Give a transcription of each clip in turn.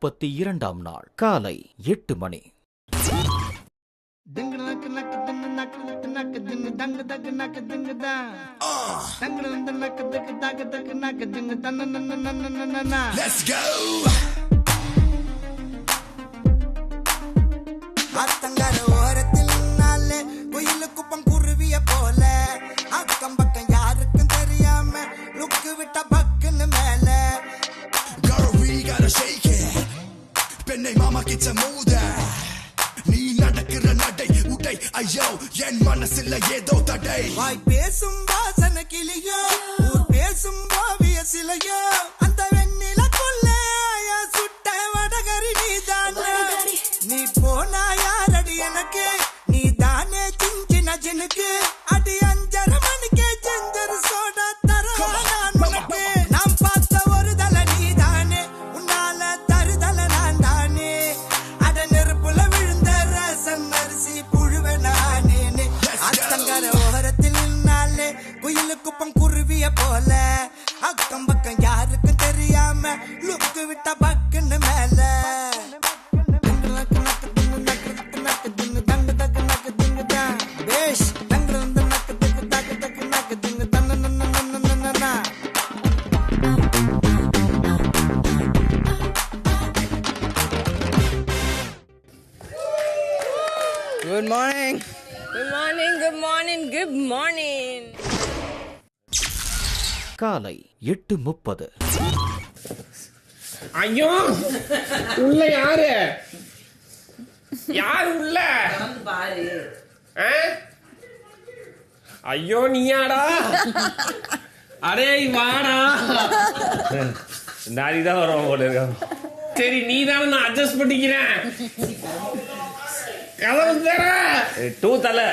32ஆம் நாள் காலை 8 மணி. அத்தங்கர ஓரத்தில் நாளே குயிலு குப்பம் குருவிய போல அக்கம் பக்கம் யாருக்கும் தெரியாம லுக்கு விட்ட பக்குன்னு மேல Girl, we gotta shake it. பெண்ணை மாமா கிச்ச மூத நீ நடக்கிற நடை உடை ஐயோ என் மனசுல ஏதோ தடை வாய் பேசும் வாசன கிளியோ ஊர் பேசும் ஓவிய சிலையோ அந்த வெண்ணில கொள்ள சுட்ட வடகரி நீதானே நீ போனா யாரடி எனக்கு நீ தானே சின்ன ஜினுக்கு அடி 5:30 மணிக்கே செஞ்சரு சோடா தர நான் உனக்கு நாம் பார்த்த ஒரு தல நீதானே உன்னால தருதல நான் தானே அட நெருப்புல விழுந்த ரசம் அரிசி புழுவ நானே அத்தங்கர ஓரத்தில் நின்னாலே குயிலு குப்பம் குருவிய போல அக்கம் பக்கம் யாருக்கும் தெரியாம லுக்கு விட்ட பக்குன்னு மேல Good morning. Good morning, good morning, good morning. காலை 8:30. ஐயோ உள்ள யாரு யாரு உள்ள ஆ? ஐயோ நீயாடா அடே வாடா நாளைக்குதான் வருவோம் போல இருக்க சரி நீ தானே நான் அட்ஜஸ்ட் பண்ணிக்கிறேன் கதவு தர டூ தலை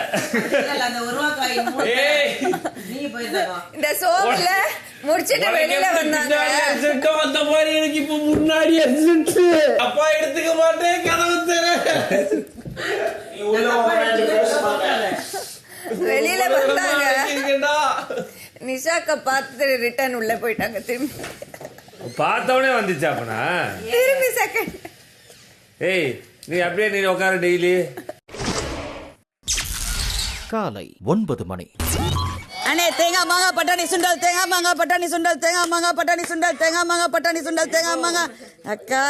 இந்த சோப்புல முடிச்சிட்டு வெளியில வந்தாங்க. வந்த மாதிரி எனக்கு இப்ப முன்னாடி அப்பா எடுத்துக்க மாட்டேன் கதவு தர வெளியில வந்தாங்க. நிஷாக்க பார்த்து ரிட்டர்ன் உள்ள போயிட்டாங்க. திரும்பி பார்த்தவனே வந்துச்சா அப்பனா திரும்பி செகண்ட். ஏய் நீ அப்படியே நீ உட்கார டெய்லி. காலை 9 மணி. அண்ணே தேங்காய் மாங்காய் பட்டாணி சுண்டல் தேங்காய் மாங்காய் பட்டாணி சுண்டல் தேங்காய் மாங்காய் பட்டாணி சுண்டல் தேங்காய் மாங்காய் பட்டாணி சுண்டல் தேங்காய் மாங்காய். அக்கா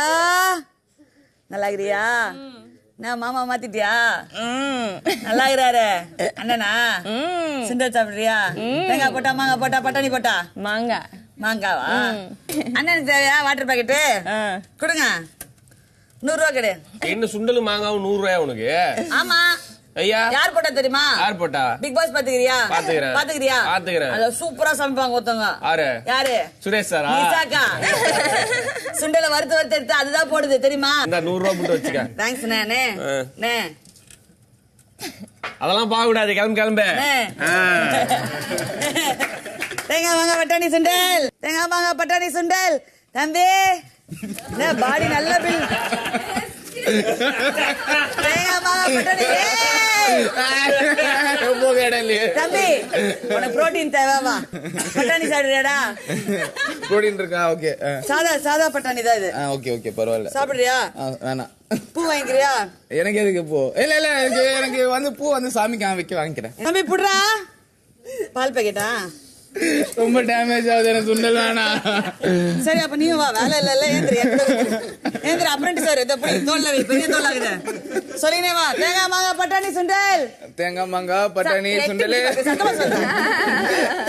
நல்லா இருக்கிறியா? நான் மாமா மாத்திட்டியா? நல்லா இருக்கிறாரு அண்ணனா. சுண்டல் சாப்பிடுறியா? தேங்காய் போட்டா மாங்காய் போட்டா பட்டாணி போட்டா மாங்காய் மாங்காவா? அண்ணனுக்கு தேவையா வாட்டர் பாக்கெட்டு? கொடுங்க 100 ரூபா கிடையாது. என்ன சுண்டல் மாங்காவும் 100 ரூபாயா உனக்கு? ஆமா. ஐயா யார் போட்டா தெரியுமா? யார் போட்டா? பிக் பாஸ் பாத்துக்கிறியா? பாத்துக்கிறேன். அத சூப்பரா சமைப்பாங்க ஒருத்தவங்க. யாரு? சுரேஷ் சாரா? நிஷாக்கா. சுண்டல வறுத்து எடுத்து அதுதான் போடுது தெரியுமா? இந்த 100 ரூபா போட்டு வச்சுக்க. தேங்க்ஸ் நானே. நே அதெல்லாம் பாக்க கூடாது. கிளம்பு. தேங்காய் மாங்காய் பட்டாணி சுண்டல் தேங்காய் மாங்காய் பட்டாணி சுண்டல். தம்பி என்ன பாடி நல்ல பில். தேங்காய் மாங்காய் பட்டாணி. தம்பி உனக்கு புரோட்டீன் தேவைவா? பட்டாணி சாப்பிடுறியாடா? புரோட்டீன் இருக்கா? ஓகே. சாதா பட்டாணி தான் இது. ஓகே ஓகே பரவாயில்ல. சாப்பிடுறியா? வேணாம். பூ வாங்கிக்கிறியா? எனக்கு எதுக்கு பூ? இல்ல எனக்கு வந்து பூ வந்து சாமிக்கு வாங்கிக்கிறேன். தம்பி புடுறா. பால் பாக்கெட்டா? ரொம்ப டேமேஜ் ஆகுது எனக்கு சுண்டல் வேணாம். சரி அப்ப நீ வா. வேலை இல்ல ஏந்திர அப்ரெண்டிஸ் சார் இத போய் தோல்ல வை. பெரிய தோல் ஆகுது. சொல்லினே வா. தேங்காய் மாங்காய் பட்டாணி சுண்டல் தேங்காய் மாங்காய் பட்டாணி சுண்டல்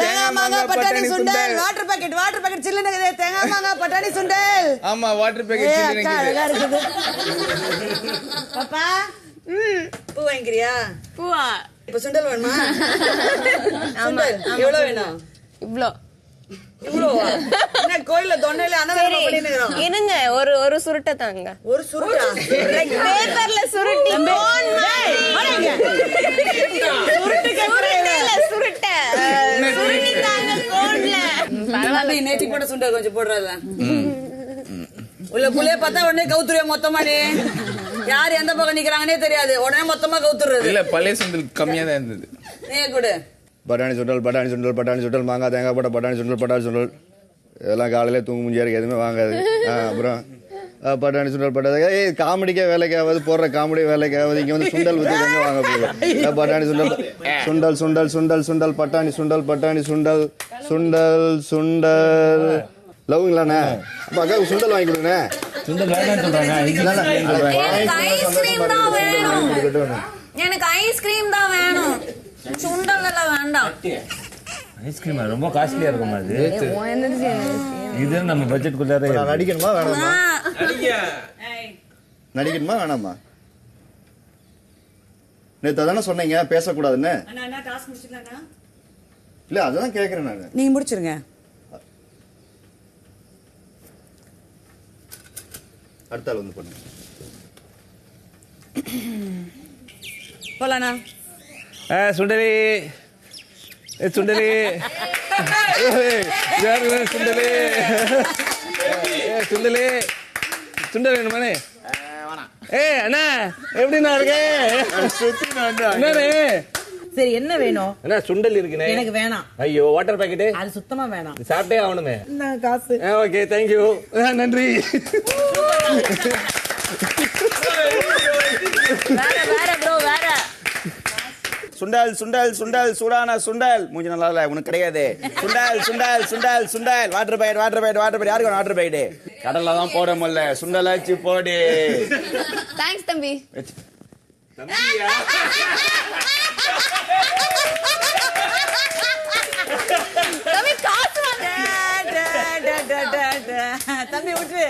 தேங்காய் மாங்காய் பட்டாணி சுண்டல். வாட்டர் பாக்கெட் சில்லுன்னு இருக்குது. தேங்காய் மாங்காய் பட்டாணி சுண்டல். ஆமா வாட்டர் பாக்கெட் அழகா இருக்குது. பாப்பா பூ வாங்கிக்கிறியா? பூவா? இப்ப சுண்டல் வேணுமா? சுண்டல் எவ்வளவு வேணும்? இவ்வளோவா? என்ன கோயில்ல தொண்டையில அன்னதானம் பண்ணிட்டு இருக்கோம். இருங்க ஒரு சுருட்டை தாங்க. ஒரு சுருட்டா? பேப்பர்ல சுருட்டி கோன் மாதிரி. சுருட்டை தாங்க கோன்ல. பரவாயில்ல நேத்தி போட்ட சுண்டல் கொஞ்சம் போடுறல. உள்ள புள்ளைய பார்த்தா உடனே கவுத்துருவே மொத்தமாடி. யார் எந்த பக்கம் நிக்கிறாங்கன்னே தெரியாது. உடனே மொத்தமா கவுத்துறது. இல்ல பழைய சுண்டல் கம்மியா தான் இருந்தது. நீ கொடு. பட்டாணி சுண்டல் மாங்காய் தேங்காய் போட்ட பட்டாணி சுண்டல் இதெல்லாம் காலையில தூங்க முடியாது எதுவுமே வாங்காது. அப்புறம் பட்டாணி சுண்டல் பட்டாணி காமெடிக்கே வேலைக்காவது போடுற காமெடி வேலைக்காவது இங்கே வந்து சுண்டல் வித்து எங்கே வாங்க போகுது பட்டாணி சுண்டல் சுண்டல் சுண்டல் சுண்டல் சுண்டல் பட்டாணி சுண்டல் சுண்டல் சுண்டல் லவ்ங்களாண்ணே அப்போ அக்காவுக்கு சுண்டல் வாங்கி கொடுங்கண்ணே. சுண்டல் வேண்டாம்னு சொல்றாங்க. எனக்கு ஐஸ்கிரீம் தான் வேணும், சுண்டல் எல்லாம் வேண்டாம். ஐஸ்கிரீம் ரொம்ப காஸ்ட்லியா இருக்குமா அது? இது நம்ம பட்ஜெட் குள்ளார. நடிக்கணுமா வேணாமா? நடிக்கணுமா வேணாமா? நேற்று தானே சொன்னீங்க பேசக்கூடாதுன்னு. இல்ல அதுதான் கேட்கறேன் நான். நீங்க முடிச்சிருங்க. அடுத்த ஆள் வந்து பண்ணு. போலாண்ணா. சுண்டலி சுண்டலி சுண்டலி சுண்டலி சுண்டல் வேணுமானே? அண்ணா எப்படிண்ணா இருக்கு? சரி என்ன வேணும்? அண்ணா சுண்டல் இருக்குண்ணே. எனக்கு வேணாம். ஐயோ வாட்டர் பாக்கெட்டு அது சுத்தமா வேணாம். சாப்பிட்டே ஆகணுமே. நான் காசு. ஓகே தேங்க்யூ நன்றி. வேற ப்ரோ வேற. சுண்டல் சுண்டல் சுண்டல் சூடான சுண்டல் மூஞ்சி நல்லா இல்ல உனக்கு கிடையாது. சுண்டல் சுண்டல் சுண்டல் சுண்டல் வாட்டர் பைட் வாட்டர் பைட் வாட்டர் பைட் யாருக்கு வாட்டர் பைட் கடல்ல தான் போட முடியல சுண்டலாச்சு போடு. தேங்க்ஸ் தம்பி. தம்பி காசு வாங்க. தம்பி விட்டு.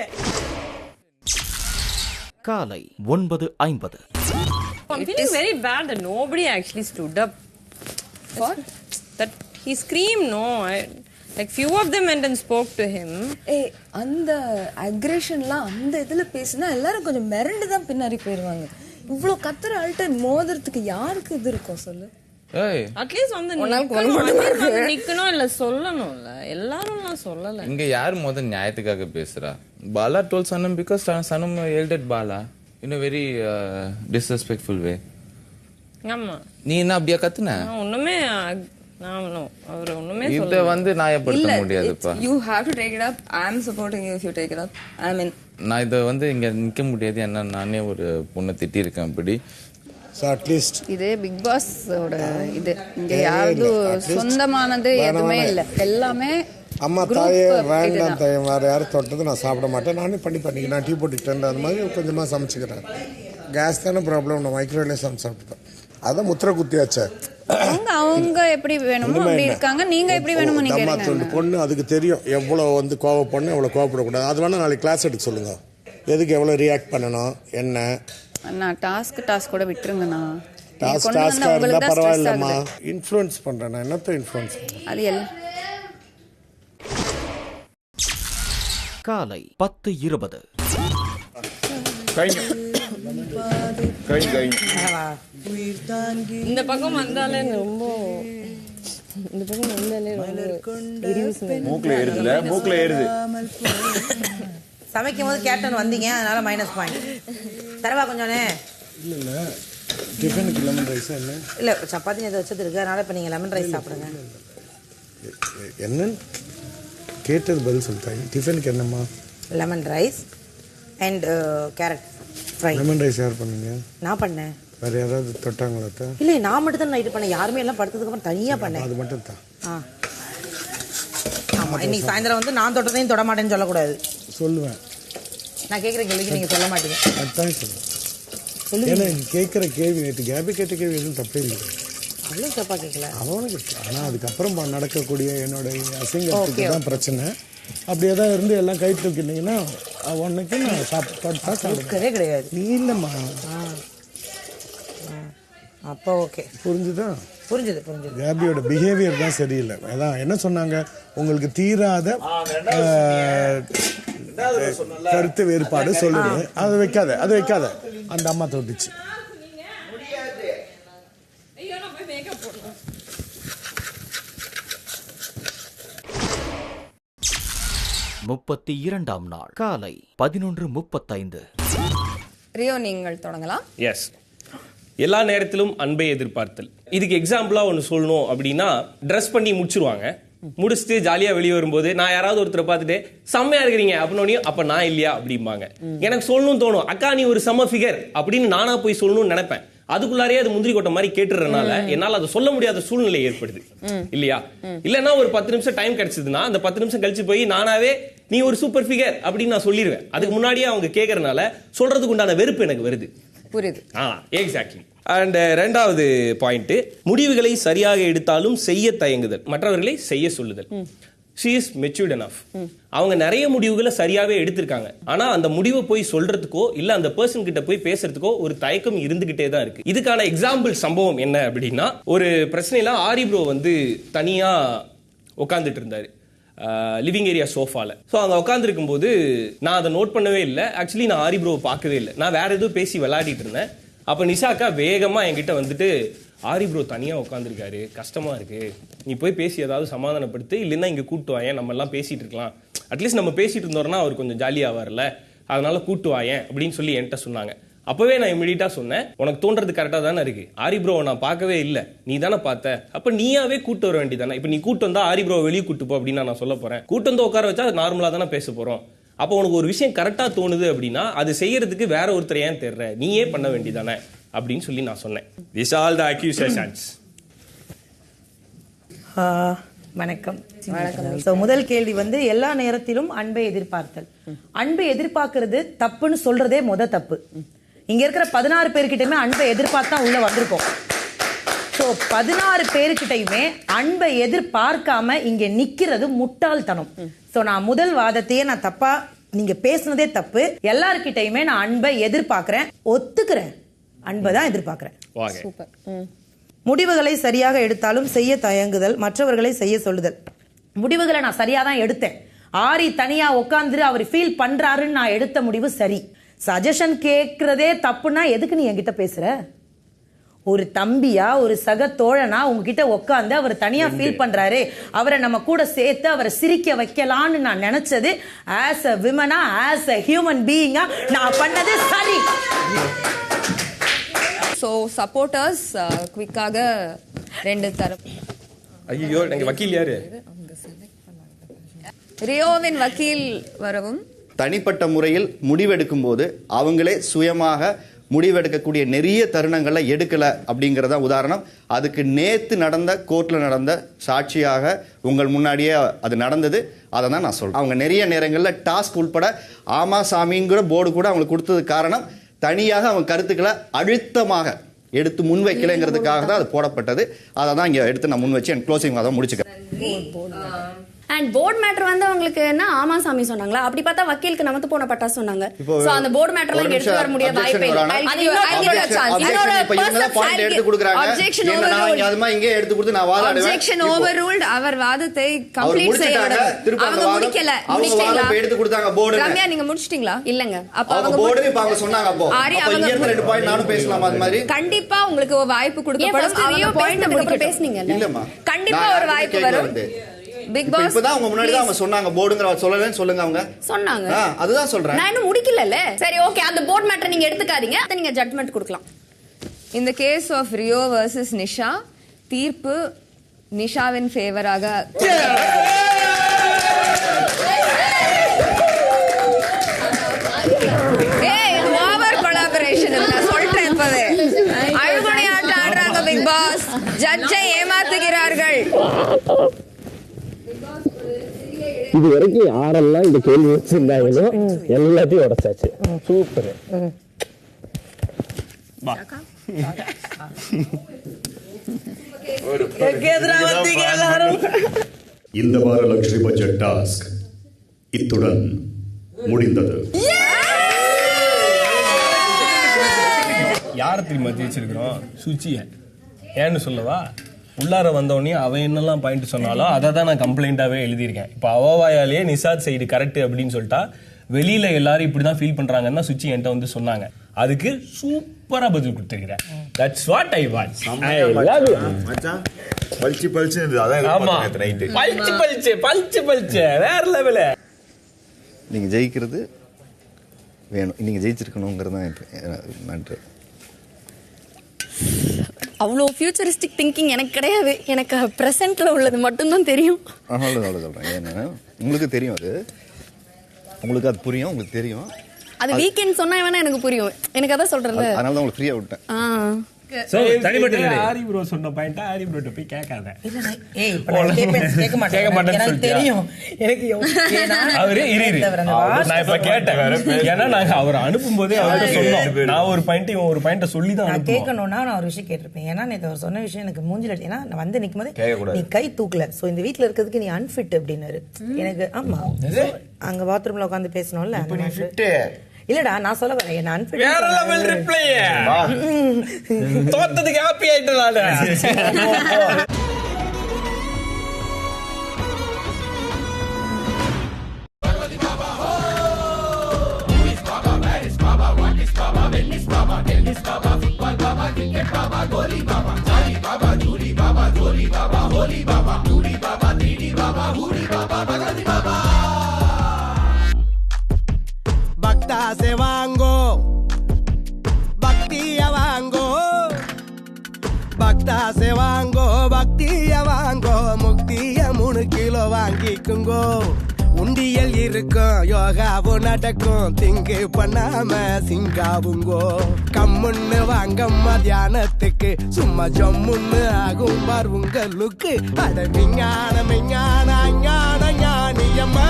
காலை 9:50. I'm feeling very bad that nobody actually stood up. What? That he screamed, no. Like few of them went and spoke to him. ஏய் அந்த அக்ரெஷன்லாம் அந்த இதுல பேசினா எல்லாரும் கொஞ்சம் மிரண்டு தான் பின்னாடி போயிருவாங்க. இவ்ளோ கத்துற ஆள்கிட்ட மோதுறதுக்கு யாருக்கு இது இருக்கும் சொல்லு? அட்லீஸ்ட் வந்து நிக்கணும் இல்ல சொல்லணும்ல. எல்லாரும் சொல்லல. இங்க யார் முதல் நியாயத்துக்காக பேசுறா? Bala told Sanam because Sanam yelled at Bala in a very disrespectful way. ஆமா. நீ என்ன அப்படியே கத்துன? ஒண்ணுமே அவர் ஒண்ணுமே இத வந்து நியாயப்படுத்த முடியாதுப்பா. You have to take it up. I am supporting you if you take it up. I mean நான் இத வந்து இங்க நிக்க முடியாது. என்ன நானே ஒரு பொண்ணை திட்டி இருக்கேன் அப்படி. அட்லீஸ்ட் இதே பிக் பாஸ் ஓட இது இங்க யாரு சொந்தமானது எதுவுமே இல்ல. எல்லாமே அம்மா தாயே வேண்டாம் தாயே வேற யாரும் தொட்டது நான் சாப்பிட மாட்டேன். நானே பண்ணிக்கிறேன். நான் டீ போட்டுக்கிட்டேன் அந்த மாதிரி கொஞ்சமாக சமைச்சுக்கிறேன். கேஸ் தானே ப்ராப்ளம். நான் மைக்ரோவேவ்லேயே சாப்பிட்டேன். அதான் முத்திரை குத்தியாச்சே. அவங்க எப்படி வேணுமோ அப்படி இருக்காங்க. நீங்க எப்படி வேணுமோ நீங்க இருங்க. பொண்ணு அதுக்கு தெரியும் எவ்வளோ வந்து கோவப்படணும் எவ்வளோ கோவப்படக்கூடாது. அது வேணா நாளைக்கு கிளாஸ் எடுக்க சொல்லுங்க. எதுக்கு எவ்வளோ ரியாக்ட் பண்ணணும் என்ன. நான் டாஸ்க் கூட விட்டுருங்கண்ணா. டாஸ்காக இருந்தால் பரவாயில்லம்மா. இன்ஃப்ளூயன்ஸ் பண்ணுறேன் நான். என்னத்த இன்ஃப்ளூயன்ஸ்? அது எல்லாம் காலை 10:20. இந்த பக்கம் வந்தாலே ரொம்ப இந்த பக்கம் வந்தாலே மூக்குல ஏறுது. சமைக்கும் போது கேப்டன் வந்தீங்க அதனால -. தரவா கொஞ்சோனே. இல்ல டிஃபனுக்கு லெமன் ரைஸ் இல்ல சப்பாத்தி நேத்து வச்சது இருக்கு அதனால இப்ப நீங்க லெமன் ரைஸ் சாப்பிடுங்க. என்ன கேட்டது பதில் சொல்லிட்டாங்க. டிஃபனுக்கு என்னம்மா? Lemon rice and carrot fry. Lemon rice யார் பண்ணீங்க? நான் பண்ணேன். வேற யாராவது தொட்டாங்களா? இல்ல நான் மட்டும் தான் நைட் பண்ணேன். யாருமே எல்லாம் படுத்ததுக்கு அப்புறம் தனியா பண்ணேன். அது மட்டும் தான். ஆமா இன்னைக்கு சாயந்தரம் வந்து நான் தொட்டதையும் தொட மாட்டேன்னு சொல்லக்கூடாது. சொல்லுவேன். நான் கேட்குற கேள்விக்கு நீங்க சொல்ல மாட்டீங்க. அதுதான் சொல்லுவேன். ஏன்னா கேட்குற கேள்வி நேற்று கேபி கேட்ட கேள்வி எதுவும் தப்பே இல்லை. அவ்வளோ தப்பா கேட்கல. அவனும் கேட்கல. ஆனால் அதுக்கப்புறம் நடக்கக்கூடிய என்னோட அசிங்கத்துக்கு தான் பிரச்சனை. அப்படியே தான் இருந்து எல்லாம் கை தூக்கினீங்கன்னா ஒன்றுக்கு நான் சாப்பிட்டே கிடையாது. நீ இல்லைம்மா. அப்போ ஓகே புரிஞ்சுதா? புரிஞ்சுது. கேபியோட பிஹேவியர் தான் சரியில்லை. அதான் என்ன சொன்னாங்க, உங்களுக்கு தீராத கருத்து வேறுபாடு சொல்லுது. அதை வைக்காத அந்த அம்மா தொட்டுச்சு. 32ஆம் நாள் காலை 11:35. ரியோ நீங்கள் தொடங்கலாம். எஸ், எல்லா நேரத்திலும் அன்பை எதிர்பார்த்தல். இதுக்கு எக்ஸாம்பிளா ஒன்று சொல்லணும் அப்படின்னா, ட்ரெஸ் பண்ணி முடிச்சிருவாங்க. முடிச்சுட்டு ஜாலியா வெளியே வரும்போது நான் யாராவது ஒருத்தரை பார்த்துட்டு செம்மையா இருக்கிறீங்க அப்படின்னு அப்ப நான் இல்லையா அப்படிம்பாங்க. எனக்கு சொல்லணும்னு தோணும், அக்கா நீ ஒரு செம்ம ஃபிகர் அப்படின்னு நானா போய் சொல்லணும்னு நினைப்பேன். அதுக்குள்ளாரே அது முந்திரி கொட்டை மாதிரி கேட்டுறதுனால என்னால அதை சொல்ல முடியாத சூழ்நிலை ஏற்படுது இல்லையா? இல்லன்னா ஒரு 10 நிமிஷம் டைம் கிடைச்சதுன்னா அந்த 10 நிமிஷம் கழிச்சு போய் நானாவே நீ ஒரு சூப்பர் ஃபிகர் அப்படின்னு நான் சொல்லிடுவேன். அதுக்கு முன்னாடியே அவங்க கேட்கறதுனால சொல்றதுக்கு உண்டான வெறுப்பு எனக்கு வருது. புரியுது. எக்ஸாக்ட்லி. அண்ட் 2வது பாயிண்ட், முடிவுகளை சரியாக எடுத்தாலும் செய்ய தயங்குதல், மற்றவர்களை செய்ய சொல்லுதல். she is matured enough. அவங்க நிறைய முடிவுகளை சரியாவே எடுத்திருக்காங்க. ஆனா அந்த முடிவை போய் சொல்றதுக்கோ இல்ல அந்த பர்சன் கிட்ட போய் பேசுறதுக்கோ ஒரு தயக்கம் இருந்துகிட்டே தான் இருக்கு. இதுக்கான எக்ஸாம்பிள் சம்பவம் என்ன அப்படின்னா, ஒரு பிரச்சனையில ஆரி ப்ரோ வந்து தனியா உட்காந்துட்டு இருந்தாரு லிவிங் ஏரியா சோஃபால. ஸோ அங்கே உட்காந்துருக்கும் போது நான் அதை நோட் பண்ணவே இல்லை. ஆக்சுவலி நான் ஆரி ப்ரோவை பார்க்கவே இல்லை. நான் வேற எதுவும் பேசி விளையாடிட்டு இருந்தேன். அப்போ நிஷாக்கா வேகமா என்கிட்ட வந்துட்டு, ஆரி ப்ரோ தனியா உட்காந்துருக்காரு, கஷ்டமா இருக்கு, நீ போய் பேசி ஏதாவது சமாதானப்படுத்து, இல்லைன்னா இங்க கூட்டு வாயேன், நம்ம எல்லாம் பேசிட்டு இருக்கலாம், அட்லீஸ்ட் நம்ம பேசிட்டு இருந்தோம்னா அவர் கொஞ்சம் ஜாலியா வரல, அதனால கூட்டு வாயேன் அப்படின்னு சொல்லி என்கிட்ட சொன்னாங்க. அப்பவே நான் இமிடியட்டா சொன்னேன், உனக்கு தோன்றது கரெக்டா தானே இருக்கு, ஆரி ப்ரோவை நான் பார்க்கவே இல்லை, நீ தானே பார்த்த, அப்ப நீயாவே கூட்டு வர வேண்டியதானே. இப்ப நீ கூட்டு வந்தா ஆரி ப்ரோவை வெளியே கூட்டு போ அப்படின்னு நான் சொல்ல போறேன். கூட்டு வந்து உட்கார வச்சா நார்மலா தானே பேச போறோம். அப்போ உனக்கு ஒரு விஷயம் கரெக்டா தோணுது அப்படின்னா அது செய்யறதுக்கு வேற ஒருத்தர் ஏன் தேடுற, நீயே பண்ண வேண்டியதானே அப்படின்னு சொல்லி நான் சொன்னேன். These are all the accusations. வணக்கம். ஸோ முதல் கேள்வி வந்து, எல்லா நேரத்திலும் அன்பை எதிர்பார்த்தல். அன்பை எதிர்பார்க்கறது தப்புன்னு சொல்றதே தப்பு. இங்க இருக்கிற 16 பேர்கிட்டயுமே அன்பை எதிர்பார்த்தா உள்ள வந்திருக்கோம். ஸோ 16 பேருக்கிட்டையுமே அன்பை எதிர்பார்க்காம இங்க நிக்கிறது முட்டாள்தனம். ஸோ நான் முதல் வாதத்தையே நான் தப்பா, நீங்க பேசுனதே தப்பு. எல்லார்கிட்டையுமே நான் அன்பை எதிர்பார்க்கிறேன், ஒத்துக்கிறேன், அன்பை தான் எதிர்பார்க்கிறேன். முடிவுகளை சரியாக எடுத்தாலும் செய்ய தயங்குதல், மற்றவர்களை செய்ய சொல்லுதல். முடிவுகளை நான் சரியா தான் எடுத்தேன். ஆரி தனியா உட்கார்ந்து அவர் ஃபீல் பண்றாருன்னு நான் எடுத்த முடிவு சரி. சஜஷன் கேட்கறதே தப்புன்னா எதுக்கு நீ என்கிட்ட பேசுற? ஒரு தம்பியா, ஒரு சக தோழனா உங்ககிட்ட உட்காந்து அவர் தனியா ஃபீல் பண்றாரு, அவரை நம்ம கூட சேர்த்து அவரை சிரிக்க வைக்கலான்னு நான் நினைச்சது ஆஸ் அ விமனா, ஆஸ் அ ஹியூமன் பீயிங்கா நான் பண்ணது சரி. ஸோ சப்போர்ட்டர்ஸ் குவிக்காக 2 தரப்பு. ஐயோ, எங்க வக்கீல் யாரு? ரியோவின் வக்கீல் வரவும். தனிப்பட்ட முறையில் முடிவெடுக்கும் போது அவங்களே சுயமாக முடிவெடுக்கக்கூடிய நிறைய தருணங்கள்ல எடுக்கல அப்படிங்கறத உதாரணம். அதுக்கு நேத்து நடந்த கோர்ட்ல நடந்த சாட்சியாக உங்கள் முன்னாடியே அது நடந்தது. அதை தான் நான் சொல்றேன். அவங்க நிறைய நேரங்களில் டாஸ்க் உட்பட ஆமா சாமிங்கிற போர்டு கூட அவங்களுக்கு கொடுத்தது காரணம், தனியாக அவங்க கருத்துக்களை அழுத்தமாக எடுத்து முன்வைக்கலைங்கிறதுக்காக தான் அது போடப்பட்டது. அதை தான் இங்கே எடுத்து நான் முன் வச்சு என் க்ளோசிங் அதை முடிச்சுக்கிறேன். அண்ட் போர்ட் மேட்டர் வந்து உங்களுக்கு என்ன ஆமா சாமி சொன்னாங்களா? அப்படி பார்த்தா வக்கீலுக்கு நமக்கு போன பட்டா சொன்னாங்க. சோ அந்த போர்ட் மேட்டர்ல இங்க எடுத்து வர முடிய வாய்ப்பே இல்ல. Objection overruled. அவர் வாதத்தை கம்ப்ளீட் செய்யவில்லை. அவங்க முடிக்கல. முடிச்சீங்களா? எடுத்து கொடுத்தாங்க போர்டு. ரம்யா நீங்க முடிச்சிட்டீங்களா? இல்லங்க. அப்ப அவங்க போர்டு இப்ப அவங்க சொன்னாங்க. அப்போ இங்க இருந்து 2 பாயிண்ட் நானும் பேசலாம். அது மாதிரி கண்டிப்பா உங்களுக்கு ஒரு வாய்ப்பு கொடுக்கப்படும். அவங்க பாயிண்ட் முடிக்க பேசுனீங்க இல்ல? கண்டிப்பா ஒரு வாய்ப்பு வரும். பிக் பாஸ் இப்பதான் அவங்க முன்னாடி தான் அவங்க சொன்னாங்க போர்டுங்கற சொல்லலன்னு சொல்லுங்க. அவங்க சொன்னாங்க, அதுதான் சொல்றேன். நான் இன்னும் முடிக்கலல. சரி ஓகே, அந்த போர்ட் மேட்டர் நீங்க எடுத்துக்காதீங்க, அத நீங்க ஜட்ஜ்மென்ட் கொடுக்கலாம். இந்த case of Rio versus Nisha, தீர்ப்பு நிஷாவின் ஃபேவராக. ஏய், ஓவர் கொலாபரேஷன் இல்ல சொல்றேன். இப்பவே அழுகுணி ஆட்டம் ஆடுறாங்க பிக் பாஸ். ஜட்ஜை ஏமாத்துகிறார்கள். இது வரைக்கும் யாரெல்லாம் இந்த கேள்வி வச்சிருந்தாங்களோ எல்லாத்தையும் உடைச்சாச்சு. சூப்பர். இந்த வார லக்ஸரி பட்ஜெட் டாஸ்க் இத்துடன் முடிந்தது. யாரை திரும்ப ஜெயிச்சிருக்கிறோம்? சுச்சிய. ஏன்னு சொல்லவா? உள்ளார வந்தோடனே அவன் என்னெல்லாம் பாயிண்ட் சொன்னாலும் அதை தான் நான் கம்ப்ளைண்டாவே எழுதியிருக்கேன். இப்போ அவாயாலேயே நிஷாத் சைடு கரெக்ட் அப்படின்னு சொல்லிட்டா வெளியில எல்லாரும் இப்படிதான் ஃபீல் பண்றாங்கன்னா சுச்சி என்கிட்ட வந்து சொன்னாங்க. அதுக்கு சூப்பரா பதில் கொடுத்துருக்கிறேன். That's what I want. மச்சான் பல்ச்சி பல்ச்சி அதான். ஆமா, பல்ச்சி பல்ச்சி பல்ச்சி பல்ச்சி வேற லெவல். நீங்க ஜெயிக்கிறது வேணும், நீங்க ஜெயிச்சிருக்கணுங்கிறது தான் நன்றி. அவ்வளோ ஃபியூச்சரிஸ்டிக் திங்கிங் எனக்கு கிடையாது. எனக்கு ப்ரெசென்ட்ல உள்ளது மட்டும்தான் தெரியும். அவ்வளோ சொல்றேன். ஏன்னா உங்களுக்கு தெரியும், உங்களுக்கு அது புரியும், உங்களுக்கு தெரியும். அது வீக்கெண்ட் சொன்னா வேணா எனக்கு புரியும். எனக்கு அதான் சொல்றேன். அதனால தான் உங்களுக்கு ஃப்ரீயா விட்டேன். சோ தனிப்பட்ட ஆரி ப்ரோ சொன்ன பாயிண்ட் ஆரி ப்ரோ போய் கேட்காத. ஏய் கேட்க மாட்டேன். எனக்கு தெரியும். எனக்கு அவரே நான் இப்ப கேட்டேன். ஏன்னா நாங்க அவர் அனுப்பும்போதே அவர்கிட்ட சொன்னோம், நான் ஒரு பாயிண்ட் இவன் ஒரு பாயிண்ட சொல்லி தான் நான் கேட்கணும்னா நான் ஒரு விஷயம் கேட்டிருப்பேன். ஏன்னா நேத்து அவர் சொன்ன விஷயம் எனக்கு மூஞ்சில, ஏன்னா நான் வந்து நிக்கும் போது நீ கை தூக்கல, சோ இந்த வீட்ல இருக்கிறதுக்கு நீ அன்ஃபிட் அப்படின்னாரு. எனக்கு ஆமா அங்க பாத்ரூம்ல உட்கார்ந்து பேசணும்ல. இல்லடா நான் சொல்ல வரேன், என்ன அன்ஃபிட் வேற லெவல் ரிப்ளை. தோத்ததுக்கு ஹாப்பி ஆயிட்டலால. भक्ता से वांगो भक्तिया वांगो, भक्ता से वांगो भक्तिया वांगो, मुक्तिया 3 கிலோ வாங்கிக்குங்கோ. உண்டியல் இருக்கும், யோகாவும் நடக்கும், திங்கு பண்ணாம சிங்காவுங்கோ. கம்முன்னு வாங்க மத்தியானத்துக்கு, சும்மா ஜம்முன்னு ஆகும் பார் உங்களுக்கு. அட விஞ்ஞான விஞ்ஞான ஞான ஞானியம்மா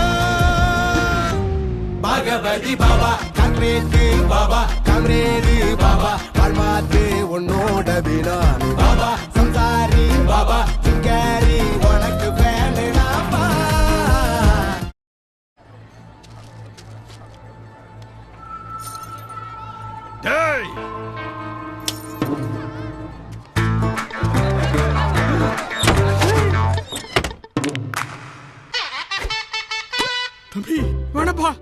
பகவதி பாபா, கம்ரேது பாபா, கம்ரேது பாபா, வாழ்மாத்து உன்னோட வினானு பாபா, சம்சாரி பாபா, சிங்காரி உனக்கு வேணுனாப்பா. டேய் தம்பி வேணப்பா.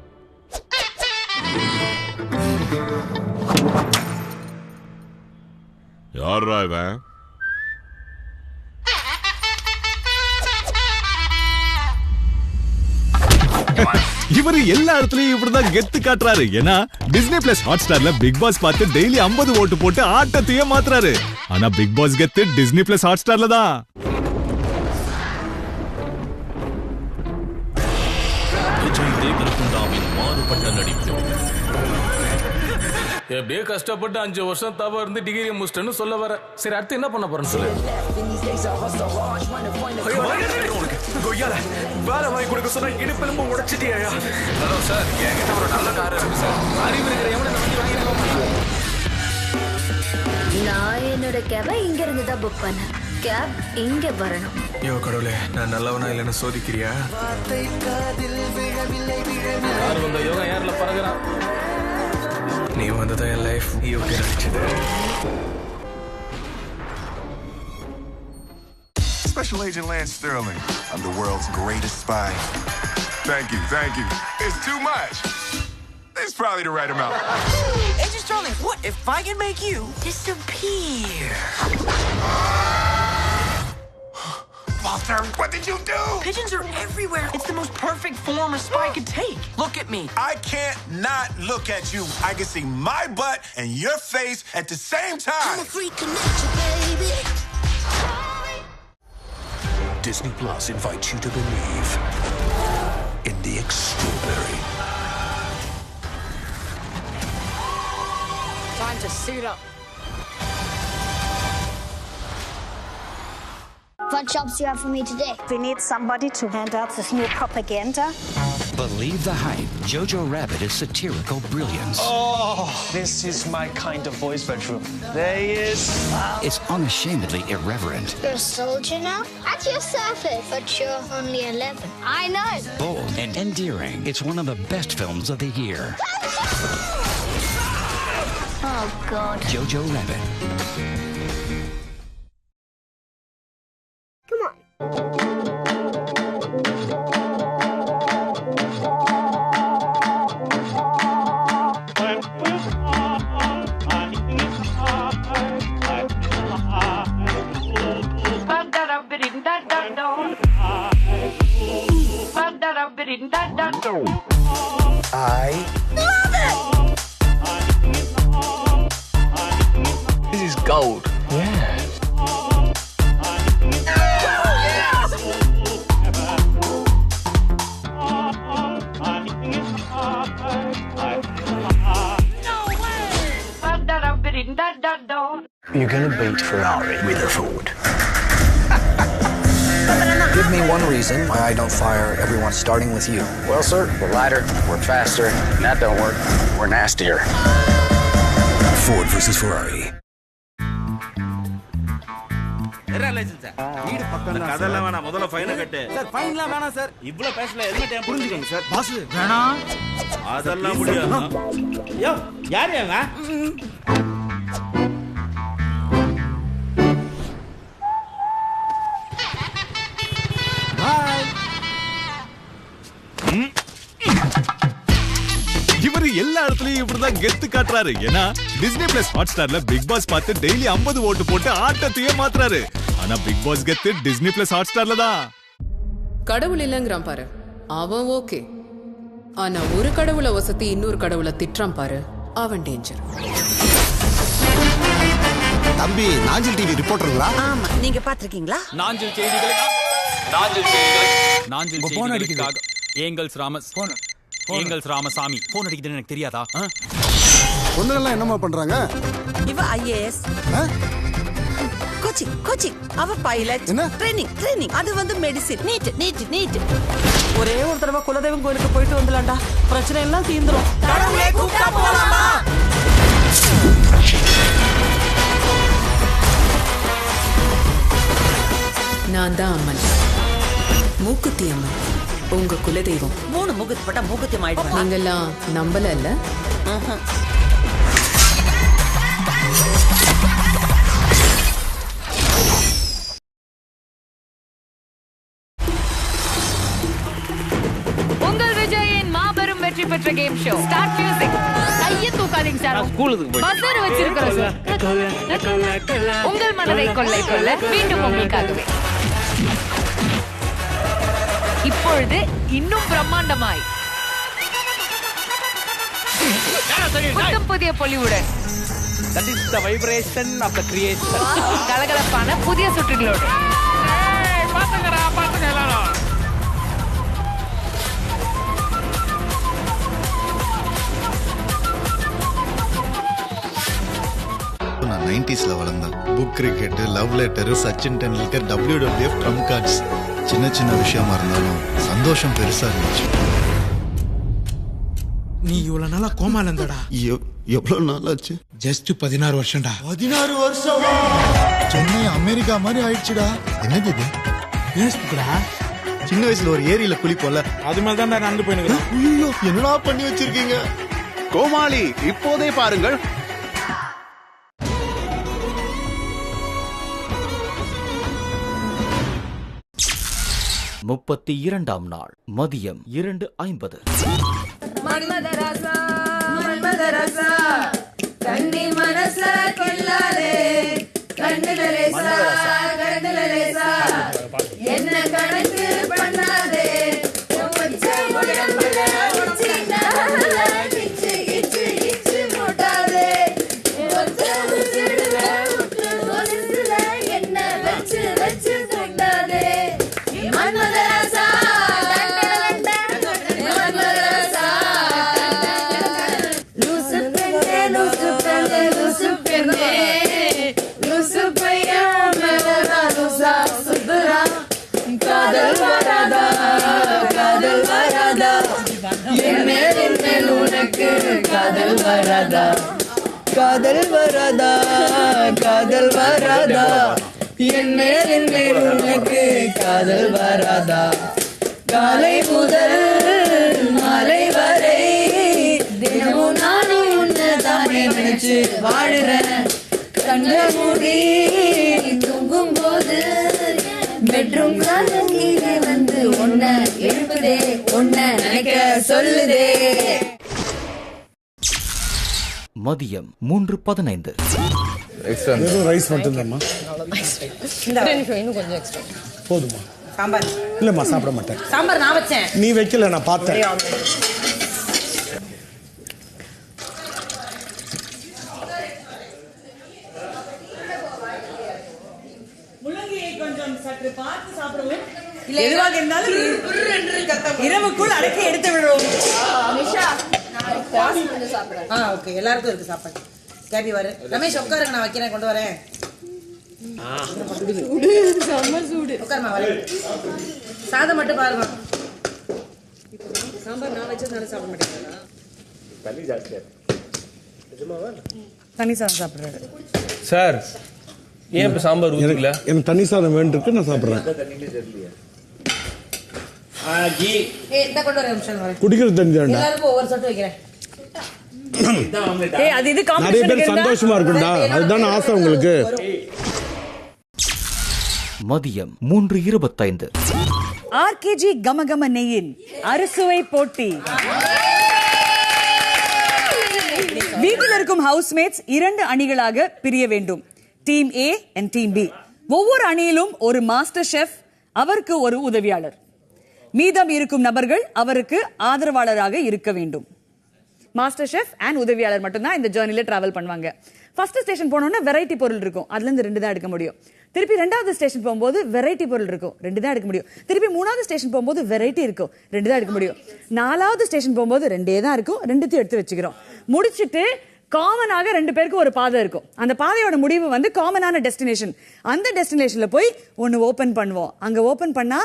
யாரா இவன்? இவரு எல்லா இடத்துலயும் இப்படிதான் கெத்து காட்டுறாரு. ஏன்னா டிஸ்னி பிளஸ் ஹாட் ஸ்டார்ல பிக் பாஸ் பார்த்து டெய்லி 50 ஓட்டு போட்டு ஆட்டத்தையே மாத்துறாரு. ஆனா பிக் பாஸ் கெத்து டிஸ்னி பிளஸ் ஹாட் ஸ்டார்ல தான். மாறுபட்ட நடிப்பு. எப்படியே கஷ்டப்பட்டு 5 வருஷம் தவ இருந்து டிகிரி முடிச்சிட்டேன்னு சொல்ல வர. சரி அடுத்து என்ன பண்ண போறேன்னு சொல்லு. வேலை வாங்கி கொடுக்க சொன்னா இடுப்பெலும்பு உடைச்சிட்டியா? ஹலோ சார், என்கிட்ட ஒரு நல்ல கார் இருக்கு சார். அறிவு இருக்கிற எவனை நம்பி வாங்கிருக்கோம். நான் என்னோட கேபை இங்க இருந்து தான் புக் பண்ணேன். கேப் இங்க வரணும். ஐயோ கடவுளே, நான் நல்லவனா இல்லைன்னு சோதிக்கிறியா? யார் வந்த யோகா யார்ல பறகுறான்? நீ வந்ததான் என் லைஃப் யோகா நினைச்சது. Special Agent Lance Sterling. I'm the world's greatest spy. Thank you, thank you. It's too much. It's probably the right amount. Agent Sterling, what if I can make you disappear? Walter, what did you do? Pigeons are everywhere. It's the most perfect form a spy could take. Look at me. I can't not look at you. I can see my butt and your face at the same time. I'm a freak connection, baby. Disney Plus invites you to believe in the extraordinary. Time to suit up. What jobs do you have for me today? We need somebody to hand out this new propaganda. Believe the hype. Jojo Rabbit is satirical brilliance. Oh, this is my kind of boys' bedroom. There he is. It's unashamedly irreverent. You're a soldier now? At your surface, but you're only 11. I know. Bold and endearing. It's one of the best films of the year. Oh, God. Jojo Rabbit. This is gold. Yeah. You're gonna beat Ferrari with a Ford. Give me one reason why I don't fire everyone starting with you. Well, sir, we're lighter, we're faster, and that don't work. We're nastier. Ford versus Ferrari. அதெல்லாம் வேணாம், முதல்ல ஃபைனை கட்டு. Sir ஃபைன்லாம் வேணாம் sir. இவ்ளோ பேசல, helmet ஏன் புரிஞ்சுக்கோங்க sir. Pass வேணாம். அதெல்லாம் முடியாது. யோ, யார் ஏங்க? இவரு எல்லா இடத்துலயும் இப்படிதான் கெத்து காட்டுறாரு. ஏன்னா டிஸ்னி பிளஸ் ஹாட் ஸ்டார்ல பிக் பாஸ் பார்த்து டெய்லி 50 ஓட்டு போட்டு ஆட்டத்தையே மாத்துறாரு. ஆனா பிக் பாஸ் கெத்து டிஸ்னி பிளஸ் ஹாட் ஸ்டார்ல தான். கடவுள் இல்லங்கிறான் பாரு, அவன் ஓகே. ஆனா ஒரு கடவுளை வசதி இன்னொரு கடவுளை திட்டுறான் பாரு, அவன் டேஞ்சர். தம்பி, நாஞ்சில் டிவி ரிப்போர்ட்டருங்களா? ஆமா, நீங்க பாத்திருக்கீங்களா? நாஞ்சில் செய்திகளுக்காக ஏங்கல்ஸ் ராமஸ் ஏங்கல்ஸ் ராமசாமி போன் அடிக்குதுன்னு எனக்கு தெரியாதா? பொண்ணுங்கெல்லாம் என்னமா பண்றாங்க? இவ IAS கோச்சிங் அவ பைலட் ட்ரெயினிங் அது வந்து மெடிசின் நீட் ஒரே ஒரு தடவை குலதெய்வம் கோயிலுக்கு போயிட்டு வந்துலாம்டா, பிரச்சனை எல்லாம் தீந்துரும். கடவுளே கூப்பிட்டா போலாமா? நான் தான் அம்மன், மூக்குத்தி அம்மன், உங்க குலதெய்வம். 3 மூக்குத்தி போட்டா மூக்குத்தி ஆயிடுவாங்க. நீங்கெல்லாம் நம்பல இல்ல? உங்கள் விஜயின் மாபெரும் வெற்றி பெற்ற கேம் ஷோ ஸ்டார்ட் மியூசிக். கையை தூக்காதீங்க சார், பஸ்ஸர் வச்சிருக்கிறோம் சார். உங்கள் மனதை கொள்ளை கொள்ள மீண்டும் உங்களுக்காகவே இப்பொழுது இன்னும் பிரம்மாண்டமாய் புத்தம் புதிய பொலிவுடன் கலகலப்பான புதிய சுற்றுகளோடு நான் 90s வளர்ந்தேன். Book cricket, love letter, Sachin Tendulkar, WWF trump cards, சின்ன விஷயமா இருந்தாலும் சந்தோஷம் பெருசா இருந்துச்சு. நீ இவ்வளவு நாளா கோமால இருந்தடா. எவ்வளவு நாள் ஆச்சு? ஜஸ்ட் 16 வருஷம்டா. 16 வருஷம்? சென்னை அமெரிக்கா மாதிரி ஆயிடுச்சுடா. என்னது இது? பேஸ்புக்டா. சின்ன வயசுல ஒரு ஏரியில குளிப்போல, அது மாதிரி தான் நடந்து போயினுங்க. ஐயோ, என்னடா பண்ணி வச்சிருக்கீங்க? கோமாளி இப்போதே பாருங்கள். முப்பத்தி 2ஆம் நாள் மதியம் 2:50. மன்மதராசா கண்ணி மனச கொல்லாதே, கண்ணுல லேசா என்ன கணக்கு பண்ணாதே, என்ன வச்சு கொண்டாதே. மன்மதராசா காதல் வராதா என் மேல் உனக்கு காதல் வராதா, என் மேல் உனக்கு காதல் வராதா. காலை முதல் மாலை வரை தினமும் நானும் உன்னதானே நினைச்சு வாழுறேன். கண்ண மூடி தூங்கும் போது பெட்ரூம் கீழே வந்து ஒன்ன எழுப்புதே, ஒன்ன நினைக்க சொல்லுதே. மதியம் 3:15. ரைஸ் மட்டும்தாம்மா. இன்னும் கொஞ்சம் எக்ஸ்ட்ரா போதுமா? சாம்பார் இல்லம்மா, சாப்பிட மாட்டேன். சாம்பார் நான் வச்சேன், நீ வைக்கல, நான் பார்த்தேன். எதுவாக இருந்தாலும் இரவுக்குள் அடக்கி எடுத்து விடுவோம். ஓகே, எல்லாருக்கும் இருக்கு சாப்பாடு. கேபி வர ரமேஷ் உட்காருங்க, நான் வைக்கிறேன், கொண்டு வரேன். உட்காருமா, வரேன். சாதம் மட்டும் பாருங்க. சாம்பார் நான் வச்சதுனால சாப்பிட மாட்டேங்கிறா. தண்ணி சாதம் சாப்பிடுறாரு சார். ஏன் இப்ப சாம்பார் ஊத்திக்கல? எனக்கு தண்ணி சாதம் வேண்டிருக்கு, நான் சாப்பிடுறேன். குடிக்கிறது தண்ணி தான். எல்லாருக்கும் ஒவ்வொரு சொட்டு வைக்கிறேன். நிறைய பேர் சந்தோஷமா இருக்கும்டா, அதுதான் ஆசை உங்களுக்கு. மதியம் 3:25. ஆர்கேஜி கமகம நெய்யின் அறுசுவை போட்டி. வீட்டில் இருக்கும் ஹவுஸ்மேட்ஸ் 2 அணிகளாக பிரிய வேண்டும். Team A and team B. ஒவ்வொரு அணியிலும் ஒரு மாஸ்டர் ஷெஃப், அவருக்கு ஒரு உதவியாளர். மீதம் இருக்கும் நபர்கள் அவருக்கு ஆதரவாளராக இருக்க வேண்டும். மாஸ்டர் ஷெஃப் அண்ட் உதவியாளர் மட்டும்தான் இந்த ஜர்னில டிராவல் பண்ணுவாங்க. ஃபர்ஸ்ட் ஸ்டேஷன் போனோம்னா வெரைட்டி பொருள் இருக்கும், அதுல இருந்து 2 தான் எடுக்க முடியும். திருப்பி 2வது ஸ்டேஷன் போகும்போது வெரைட்டி பொருள் இருக்கும், 2 தான் எடுக்க முடியும். திருப்பி 3வது ஸ்டேஷன் போகும்போது வெரைட்டி இருக்கும், 2 தான் எடுக்க முடியும். 4வது ஸ்டேஷன் போகும்போது 2 தான் இருக்கும், 2த்தையும் எடுத்து வச்சுக்கிறோம். முடிச்சுட்டு காமனாக 2 பேருக்கு ஒரு பாதை இருக்கும். அந்த பாதையோட முடிவு வந்து காமனான டெஸ்டினேஷன். அந்த டெஸ்டினேஷன்ல போய் ஒன்னு ஓபன் பண்ணுவோம். அங்க ஓபன் பண்ணா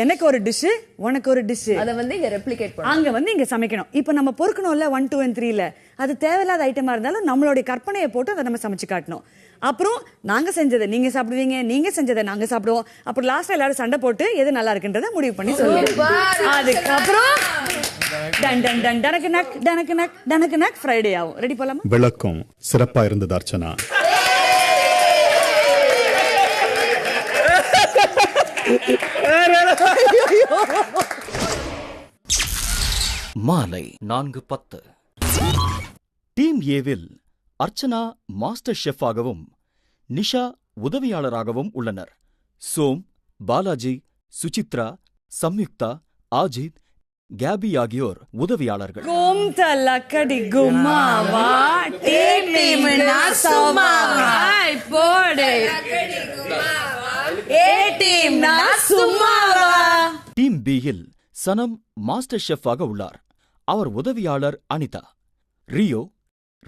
எனக்கு ஒரு டிஷ், உனக்கு ஒரு டிஷ், அத வந்து இங்க ரெப்ளிகேட் பண்ணனும். அங்க வந்து இங்க சமைக்கணும். இப்போ நம்ம பொறுக்கணும்ல 1, 2 and 3ல. அது தேவையில்லாத ஐட்டமா இருந்தாலும் நம்மளுடைய கற்பனையை போட்டு அதை நம்ம சமைச்சு காட்டணும். அப்புறம் நாங்க செஞ்சதை நீங்க சாப்பிடுவீங்க, நீங்க செஞ்சதை நாங்க சாப்பிடுவோம். அப்புறம் லாஸ்ட்ல எல்லாரும் சண்டை போட்டு எது நல்லா இருக்குன்றத முடிவு பண்ணி சொல்லுவோம். அதுக்கப்புறம் டன் டன் டன் டனக்கு நக் டனக்கு நக் டனக்கு நக் ஃப்ரைடே ஆகும். ரெடி போலாமா? விளக்கம் சிறப்பா இருந்தது அர்ச்சனா. மாலை 4:10. டீம் ஏவில் அர்ச்சனா மாஸ்டர் ஷெஃபாகவும் நிஷா உதவியாளராகவும் உள்ளனர். சோம், பாலாஜி, சுசித்ரா, சம்யுக்தா, ஆஜித், கேபி ஆகியோர் உதவியாளர்கள். டீம் பியில் சனம் மாஸ்டர் ஷெஃபாக உள்ளார். அவர் உதவியாளர் அனிதா. ரியோ,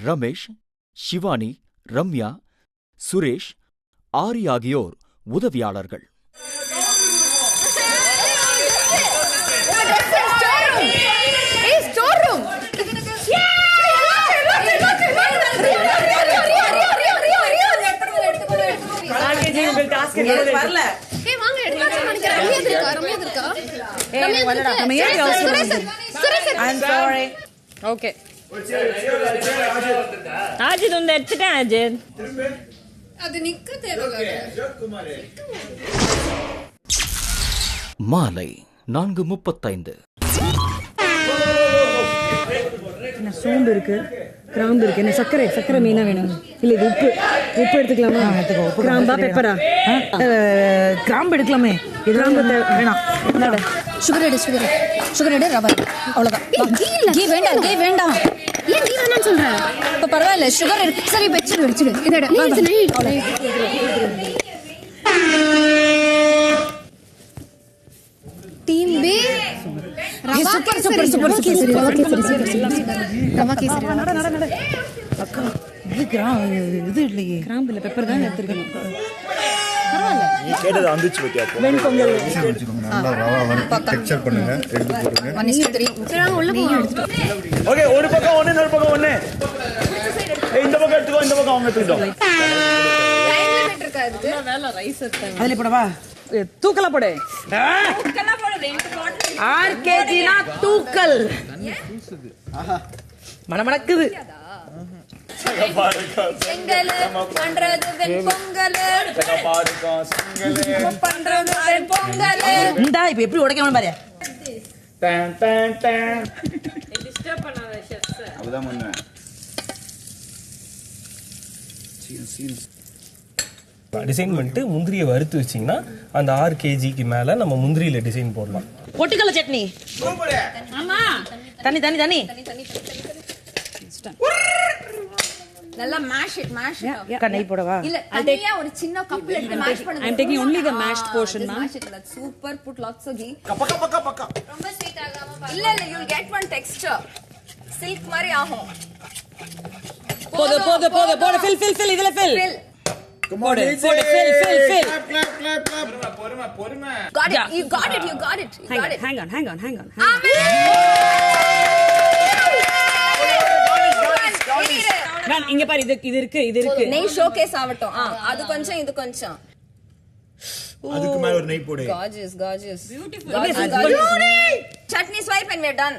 ரமேஷ், சிவானி, ரம்யா, சுரேஷ், ஆரி ஆகியோர் உதவியாளர்கள். Okay. ஆஜித் வந்து எடுத்துட்டேன். ஆஜித் அது நிக்க தேவையில்லை. மாலை 4:35. சோம்பு இருக்கு, கிராம்பு இருக்கு, என்ன சக்கரை மீனா வேணும். இல்ல இது உப்பு எடுத்துக்கலாமா? கிராம்பா பெப்பரா? கிராம்பு எடுக்கலாமே. கிராம்பு வேணாம். சுகர் எடு ரவை அவ்வளவுதான். கீ வேண்டாம் ஏன் கீ வேணாம்னு சொல்றேன்? இப்ப பரவாயில்ல, சுகர் இருக்கு. சரி வச்சிடு இதோட team B super kesari rava kesari. அக்கா இது இல்லையே, கிராம்பு இல்ல, பெப்பர் தான் எடுத்துக்கணும். கேட்டது வந்துச்சு பத்தியா? வெண்பொங்கல் நல்லா ரவா வறுத்து டெக்ஸ்சர் பண்ணுங்க, எடுத்து போடுங்க. 1:3 சரி உள்ள போய் எடுத்துட்டு. ஓகே, ஒரு பக்கம் ஒண்ணு, இன்னொரு பக்கம் ஒண்ணு. இந்த பக்கம் எடுத்துக்கோ, இந்த பக்கம் அவங்க எடுத்துட்டோம். டைம் லிமிட் இருக்கா இதுக்கு? வேலை ரைஸ் எடுத்தேன். அதுல போடவா? தூக்கல போடு. ஆர்கேஜினா தூக்கல். மணமணக்குது. செங்கல் பண்றது வெண்பொங்கல் பண்றது வெண்பொங்கல். இந்தா இப்ப எப்படி உடைக்கணும் பாரு. Done done done. டிஸ்டர்ப் பண்ணாத ஷெஃப்ஸ். அதுதான் பண்ணுவேன். டிசைன் பண்ணிட்டு முந்திரியை வறுத்து வச்சிங்கன்னா அந்த 6 kgக்கு மேல நம்ம முந்திரியில டிசைன் போடலாம். பொட்டுக்கல்ல சட்னி. ஆமா, தண்ணி நல்லா மேஷ் இட். கண்ணை போடவா? இல்ல, தனியா ஒரு சின்ன கப்ல எடுத்து மேஷ் பண்ணுங்க. I'm taking only the mashed portion, ma. Super, put lots of ghee. பக்க. ரொம்ப ஸ்வீட் ஆகாம இல்ல, you'll get one texture. silk மாதிரி ஆகும். போடு ஃபில் இதுல ஃபில் போடு fill பொறுமை Got it. You got it. hang on நான் இங்க பாரு இது இருக்கு நெய் ஷோகேஸ் ஆவட்டும். அது கொஞ்சம் இது கொஞ்சம். அதுக்கு மேல ஒரு நெய் போடு. Gorgeous. Chutney swipe and we're done.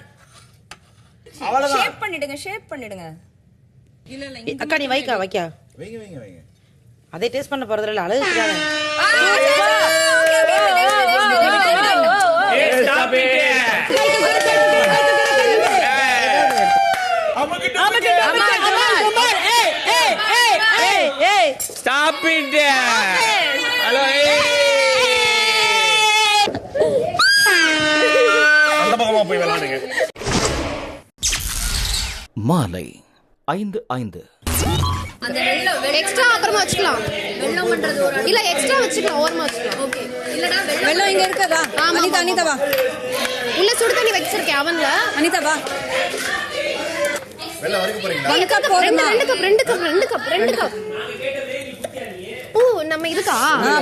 அவ்வளவுதான். ஷேப் பண்ணிடுங்க. அக்கா நீ வைக்கா வைங்க. அதை டேஸ்ட் பண்ண போறது இல்ல, அழகுக்காக. Stop it. Hello. அந்த பக்கமா போய் விளையாடுங்க. மாலை 5:05. அந்த வெல்லம் எக்ஸ்ட்ரா அப்புறமா வச்சுக்கலாம். வெல்லம் பண்றது ஒரு இல்ல எக்ஸ்ட்ரா வச்சுக்கலாம், ஓரமா வச்சுக்கலாம். ஓகே. இல்லடா வெல்லம் இங்க இருக்கதா? அனிதா வா. உள்ள சுடு தண்ணி வச்சிருக்கேன் அவன்ல. அனிதா வா. வெல்லம் வரைக்கும் போறீங்களா? 1 கப் போடுமா? 2 கப். ஓ நம்ம இதுக்கா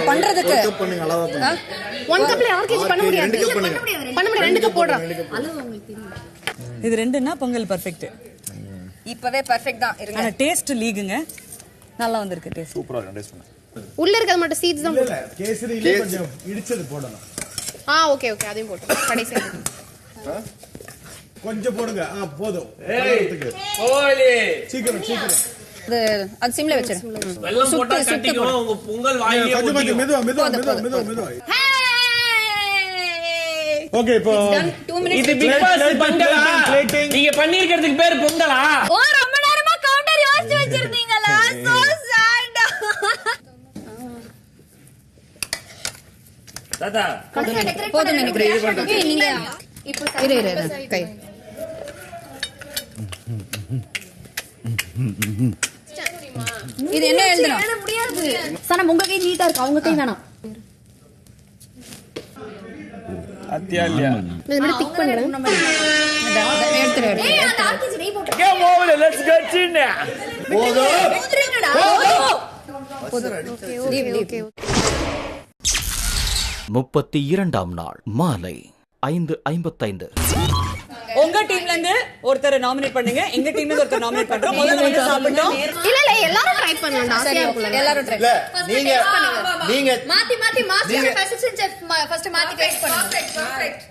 பண்றதுக்கு 1 கப் பண்ணுங்க, அளவா பண்ணுங்க. 1 கப்ல 6 kg பண்ண முடியாது. 2 கப் பண்ண முடியாது 2 கப் போடுறேன். அளவு உங்களுக்கு தெரியும். இது ரெண்டுன்னா பொங்கல் பெர்ஃபெக்ட். இப்பவே பெர்ஃபெக்ட் தான் இருங்க. ஆனா டேஸ்ட் லீகுங்க. நல்லா வந்திருக்கு டேஸ்ட். சூப்பரா இருக்கு டேஸ்ட் பண்ணு. உள்ள இருக்கிறது மட்டும் சீட்ஸ் தான் போடு. கேசரியில கொஞ்சம் இடிச்சது போடணும். ஓகே அதையும் போடு. கடைசியா கொஞ்சம் போடுங்க. போதும். ஓலி சீக்கிரம். அது சிம்ல வச்சிரு. வெல்லம் போட்டா கட்டிக்கும் உங்க பொங்கல் வாயிலே கொஞ்சம் மெதுவா. ஓகே இப்போ இது பிக் பாஸ் பொங்கலா? நீங்க பண்ணிருக்கிறதுக்கு பேர் பொங்கலா? ஓ ரொம்ப நேரமா கவுண்டர் யோசிச்சு வச்சிருந்தீங்களா? So chat. தாத்தா போதும் நினைக்கிறேன். நீங்க இப்போ இரு கை இது என்ன எழுதணும்? எழுத முடியாது. சனம் உங்க கை நீட்டா இருக்கு, அவங்க கை வேணாம். அத்தியா இல்லையா? இது மட்டும் டிக் பண்ணுங்க. எடுத்துரு. ஏய் அந்த ஆர்கிஜி நெய் போட்டு. Game over. Let's get in. Okay. 32ஆம் நாள் மாலை 5:55. உங்க டீம்ல இருந்து ஒருத்தரை நாமினேட் பண்ணுங்க, எங்க டீம்ல இருந்து ஒருத்தர் நாமினேட் பண்றோம். முதல்ல வந்து சாப்பிட்டோம். இல்ல எல்லாரும் ட்ரை பண்ணலாம். ஆசையா இருக்குல. எல்லாரும் ட்ரை. நீங்க மாத்தி மாஸ்டர் ஃபர்ஸ்ட் மாத்தி டேஸ்ட் பண்ணுங்க. பெர்ஃபெக்ட்.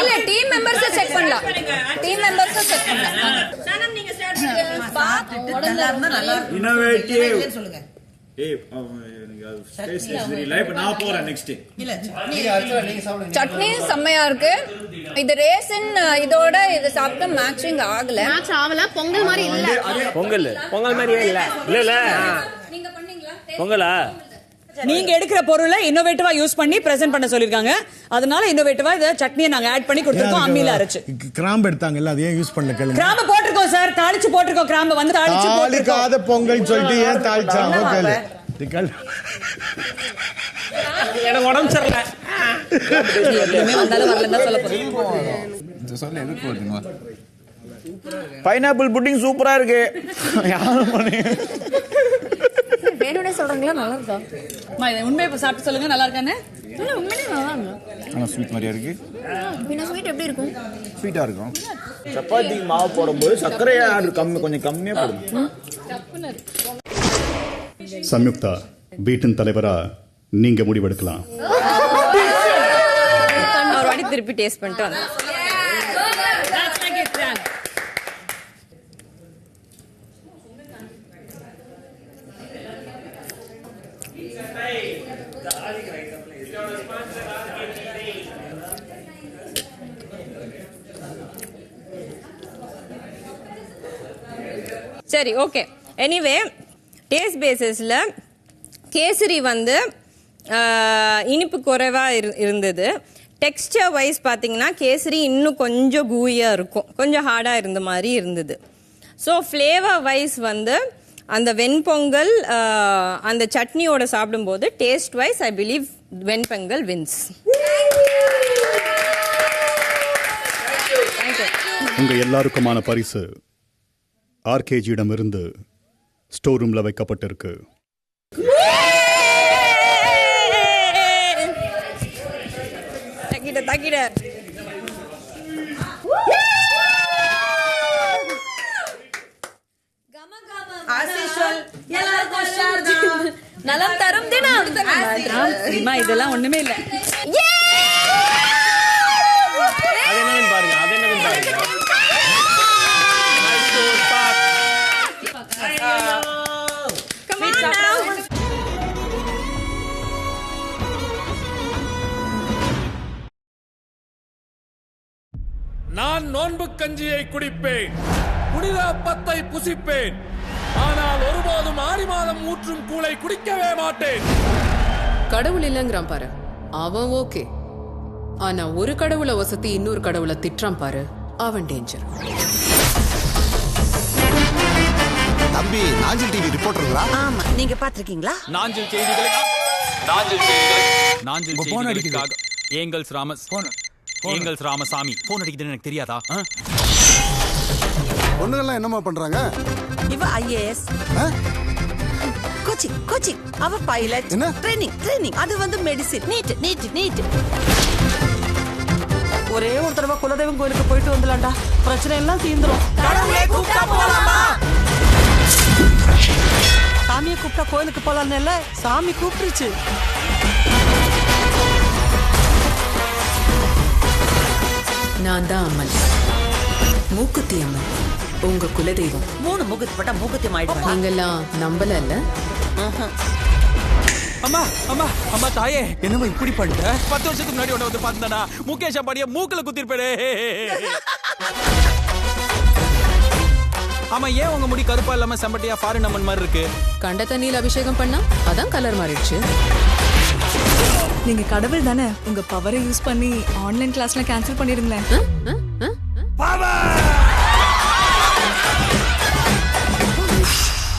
இல்ல டீம் மெம்பர்ஸ் செக் பண்ணலாம். சனம் நீங்க ஸ்டார்ட் பண்ணுங்க. பார்த்துட்டு நல்லா இருந்தா இன்னோவேட்டிவ் சொல்லுங்க. நான் போறேன் நெக்ஸ்ட். சட்னி செம்மையா இருக்கு. இது ரேசன் இதோட இது சாப்பிட்டா மேட்சிங் ஆகல. மேட்ச் ஆவல. பொங்கல் மாதிரி இல்ல. பொங்கல் மாதிரியே இல்ல. நீங்க பண்ணீங்களா? பொங்கலா? நீங்க எடுக்கிற பொருளை இன்னோவேட்டிவா யூஸ் பண்ணி பிரசன்ட் பண்ண சொல்லிருக்காங்க. அதனால இன்னோவேட்டிவா இந்த சட்னியை நாங்க ஆட் பண்ணி கொடுத்திருக்கோம். அம்மில அரைச்சு கிராம்பு எடுத்தாங்கல்ல, அது ஏன் யூஸ் பண்ணல கேளுங்க. கிராம்பு போட்டுருக்கோம் சார், தாளிச்சு போட்டுருக்கோம். கிராம்பு வந்து தாளிச்சு போட்டுருக்கோம். தாளிக்காத பொங்கல் சொல்லிட்டு ஏன் தாளிச்சாங்க கேளு. எனக்கு உடம்பு சரியில்லை. வந்தாலும் வரலன்னு சொல்ல போறேன். பைனாப்பிள் புட்டிங் சூப்பரா இருக்கு. யாரும் வேணும்னே சொல்றீங்களா? நல்லா இருக்கா? உண்மையை சாப்பிட்டு சொல்லுங்க, நல்லா இருக்கானே. இல்ல உண்மையிலே நல்லா இருக்கு. ஆனா ஸ்வீட் மாதிரியா இருக்கு. பின்ன ஸ்வீட் எப்படி இருக்கும்? ஸ்வீட்டா இருக்கும். சப்பாத்தி மாவு போடும்போது சர்க்கரையா கொஞ்சம் கம்மியா போடுங்க. சம்யுக்தா வீட்டின் தலைவரா நீங்க முடிவெடுக்கலாம். ஒரு வாட்டி திருப்பி டேஸ்ட் பண்ணிட்டு வந்தேன். சரி ஓகே. எனிவே டேஸ்ட் பேசிஸ்ல கேசரி வந்து இனிப்பு குறைவாக இருந்தது. டெக்ஸ்டர் வைஸ் பார்த்தீங்கன்னா கேசரி இன்னும் கொஞ்சம் கூயாக இருக்கும், கொஞ்சம் ஹார்டாக இருந்த மாதிரி இருந்தது. ஸோ ஃப்ளேவர் வைஸ் வந்து அந்த வெண்பொங்கல் அந்த சட்னியோட சாப்பிடும்போது taste wise I believe venpongal wins. உங்க எல்லாருக்குமான பரிசு ஆர்கேஜியிடமிருந்து ஸ்டோர் ரூம்ல வைக்கப்பட்டிருக்கு. நலம் தரும் தினம். இதெல்லாம் ஒண்ணுமே இல்ல. அது என்னன்னு பாருங்க. நான் நோன்பு கஞ்சியை குடிப்பேன், புனித அப்பத்தை புசிப்பேன், ஆனால் ஒருபோதும் ஆடி மாதம் ஊற்றும் கூளை குடிக்கவே மாட்டேன். கடவுள் இல்லைங்கிறான் பாரு, அவன் ஓகே. ஆனா ஒரு கடவுளை வசதி இன்னொரு கடவுளை திட்டுறான் பாரு, அவன் டேஞ்சர். தம்பி, நாஞ்சில் டிவி ரிப்போர்ட்டருங்களா? ஆமா, நீங்க பாத்திருக்கீங்களா? நாஞ்சில் செய்திகளுக்காக ஏங்கல்ஸ் ராமசாமி போன் அடிக்குதுன்னு எனக்கு தெரியாதா? பொண்ணுங்கள்லாம் என்னமா பண்றாங்க? இவ ஐஏஎஸ், கோச்சிங், அவ பைலட், ட்ரெயினிங், அது வந்து மெடிசின். நீட். ஒரே ஒரு தடவை குலதெய்வம் கோயிலுக்கு போயிட்டு வந்துலாம்டா, பிரச்சனை எல்லாம் தீந்துரும். சாமியை கூப்பிட்டா கோயிலுக்கு போலான்னு இல்ல, சாமி கூப்பிட்டுருச்சு. நான் தான் அம்மன், மூக்குத்தி அம்மன், உங்க குலதெய்வம். 3 மூக்குத்தி போட்டா மூக்குத்தி ஆயிடுவாங்க. நீங்கெல்லாம் நம்பல இல்ல? அம்மா தாயே, என்னமா இப்படி பண்ணிட்ட? 10 வருஷத்துக்கு முன்னாடி உன்னை வந்து பார்த்தா முகேஷ் அம்பானிய மூக்கல குத்திருப்பேடே. ஆமா, ஏன் உங்க முடி கருப்பா இல்லாம செம்பட்டியா ஃபாரின் அம்மன் மாதிரி இருக்கு? கண்ட தண்ணியில் அபிஷேகம் பண்ணா அதான் கலர் மாறிடுச்சு. நீங்க கடவுள் தானே, உங்க பவரை யூஸ் பண்ணி ஆன்லைன் கிளாஸ்ல கேன்சல் பண்ணிருங்களேன்.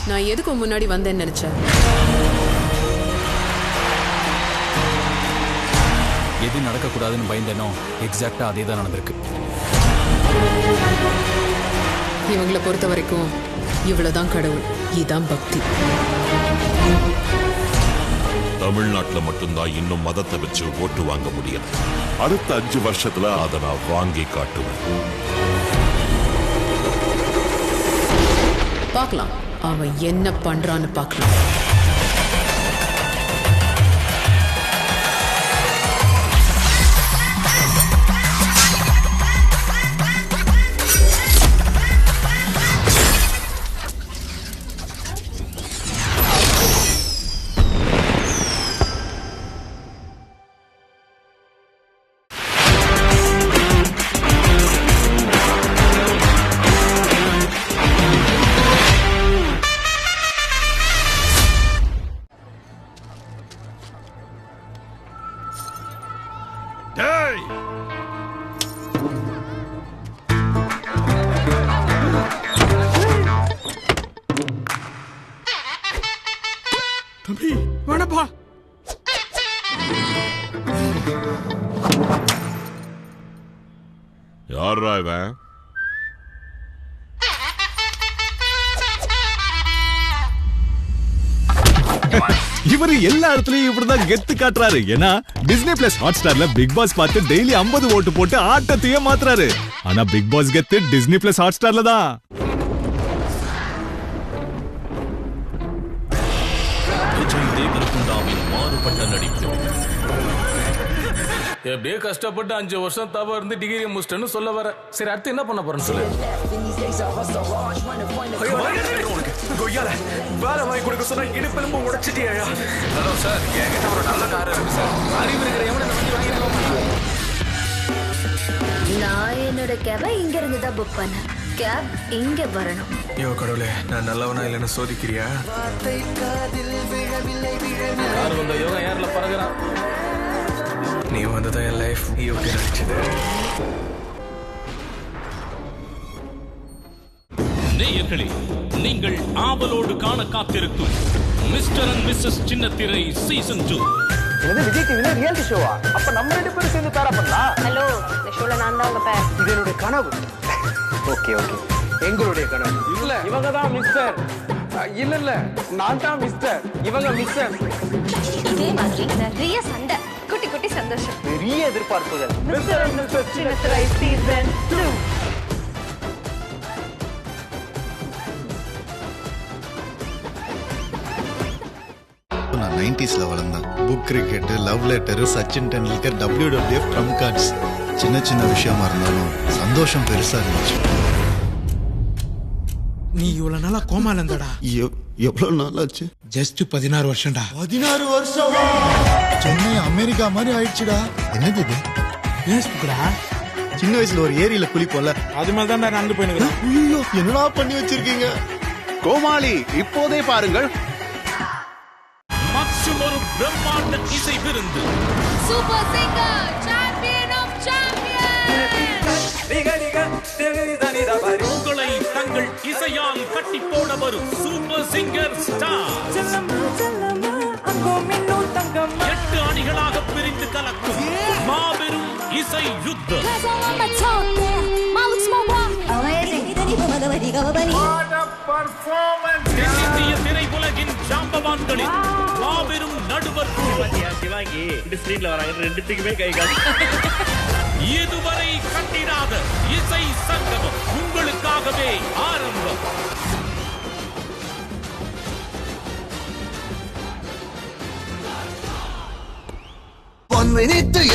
நான் எதுக்கு முன்னாடி வந்தேன்னு நினைச்சேன்? எது நடக்கக்கூடாதுன்னு பயந்தேனோ எக்ஸாக்டா அதே தான் நடந்திருக்கு. இவங்களை பொறுத்த வரைக்கும் இவ்வளவுதான் கடவுள், இதுதான் பக்தி. தமிழ்நாட்டுல மட்டும்தான் இன்னும் மதத்தை வச்சு ஓட்டு வாங்க முடியும். அடுத்த 5 வருஷத்துல அதை நான் வாங்கி காட்டுவேன். பார்க்கலாம் அவன் என்ன பண்றான்னு பார்க்கலாம். தம்பி வேணப்பா. யாரா இவன்? இவரு எல்லா இடத்துலயும் இப்படிதான் கெத்து காட்டுறாரு. ஏன்னா டிஸ்னி பிளஸ் ஹாட் ஸ்டார்ல பிக் பாஸ் பார்த்து டெய்லி 50 ஓட்டு போட்டு ஆட்டத்தையே மாத்துறாரு. ஆனா பிக் பாஸ் கெத்து டிஸ்னி பிளஸ் ஹாட் ஸ்டார்ல தான். மாறுபட்ட நடிப்பு. எப்படியே கஷ்டப்பட்டு 5 வருஷம் தவ இருந்து டிகிரி முடிச்சிட்டேன்னு சொல்ல வர. சரி, அடுத்து என்ன பண்ண போறேன்னு சொல்லு. வேலை வாங்கி கொடுக்க சொன்னா இடுப்பெலும்பு உடைச்சிட்டியா? ஹலோ சார், என்கிட்ட ஒரு நல்ல கார் இருக்கு சார். அறிவு இருக்கிற எவனை வண்டி வாங்கி நான் என்னோட கேபை இங்க இருந்து தான் புக் பண்ணேன். கேப் இங்க வரணும். ஐயோ கடவுளே, நான் நல்லவனா இல்லைன்னு சோதிக்கிறியா? யார் வந்த யோகா யார்ல பறகுறான்? நீ வந்ததான் என் லைஃப் யோகா நினைச்சது. நேயர்களே, நீங்கள் ஆவலோடு காண காத்திருக்கும் mister and missus Chinnathirai season 2. இது விஜய் டிவில ரியாலிட்டி ஷோவா? அப்ப நம்ம 2 பேரும் சேர்ந்து தாரா பண்ணலாம். ஹலோ, இந்த ஷோல நான் தான் உங்க பேர். இது என்னோட கனவு. ஓகே. எங்களுடைய கனவு. இல்ல இவங்க தான் மிஸ்டர். இல்ல இல்ல நான் தான் மிஸ்டர், இவங்க மிஸ்டர். இதே மாதிரி நிறைய சண்டை, குட்டி குட்டி சந்தோஷம், பெரிய எதிர்பார்ப்புகள். Mister and missus Chinnathirai season 2. நான் 90sல வளர்ந்தேன். Book cricket, love letter, Sachin Tendulkar, WWF trump cards. சின்ன சின்ன விஷயமா இருந்தாலும் சந்தோஷம் பெருசா இருந்துச்சு. நீ இவ்வளவு நாளா கோமால இருந்தடா. எவ்வளவு நாள் ஆச்சு? ஜஸ்ட் 16 வருஷம்டா. 16 வருஷமா? சென்னை அமெரிக்கா மாதிரி ஆயிடுச்சுடா. என்னது இது? சின்ன வயசுல ஒரு ஏரியில குளிப்போல, அது மாதிரி தான் நடந்து போயினுக்குறேன். ஐயோ, என்னடா பண்ணி வச்சிருக்கீங்க? கோமாளி இப்போதே பாருங்கள். மற்றும் ஒரு பிரம்மாண்ட இசை விருந்து. Super singer champion of champion. உங்களை தங்கள் இசையால் கட்டி போட வரும் சூப்பர் சிங்கர் ஸ்டார். 8 அணிகளாக பிரிந்து கலக்கும் மாபெரும் இசை யுத்தம். தென்னிந்திய திரையுலகின் ஜாம்பவான்களின் மாபெரும் நடுவர் இதுவரை கண்டிராத இசை சங்கமம் உங்களுக்காகவே ஆரம்பம்.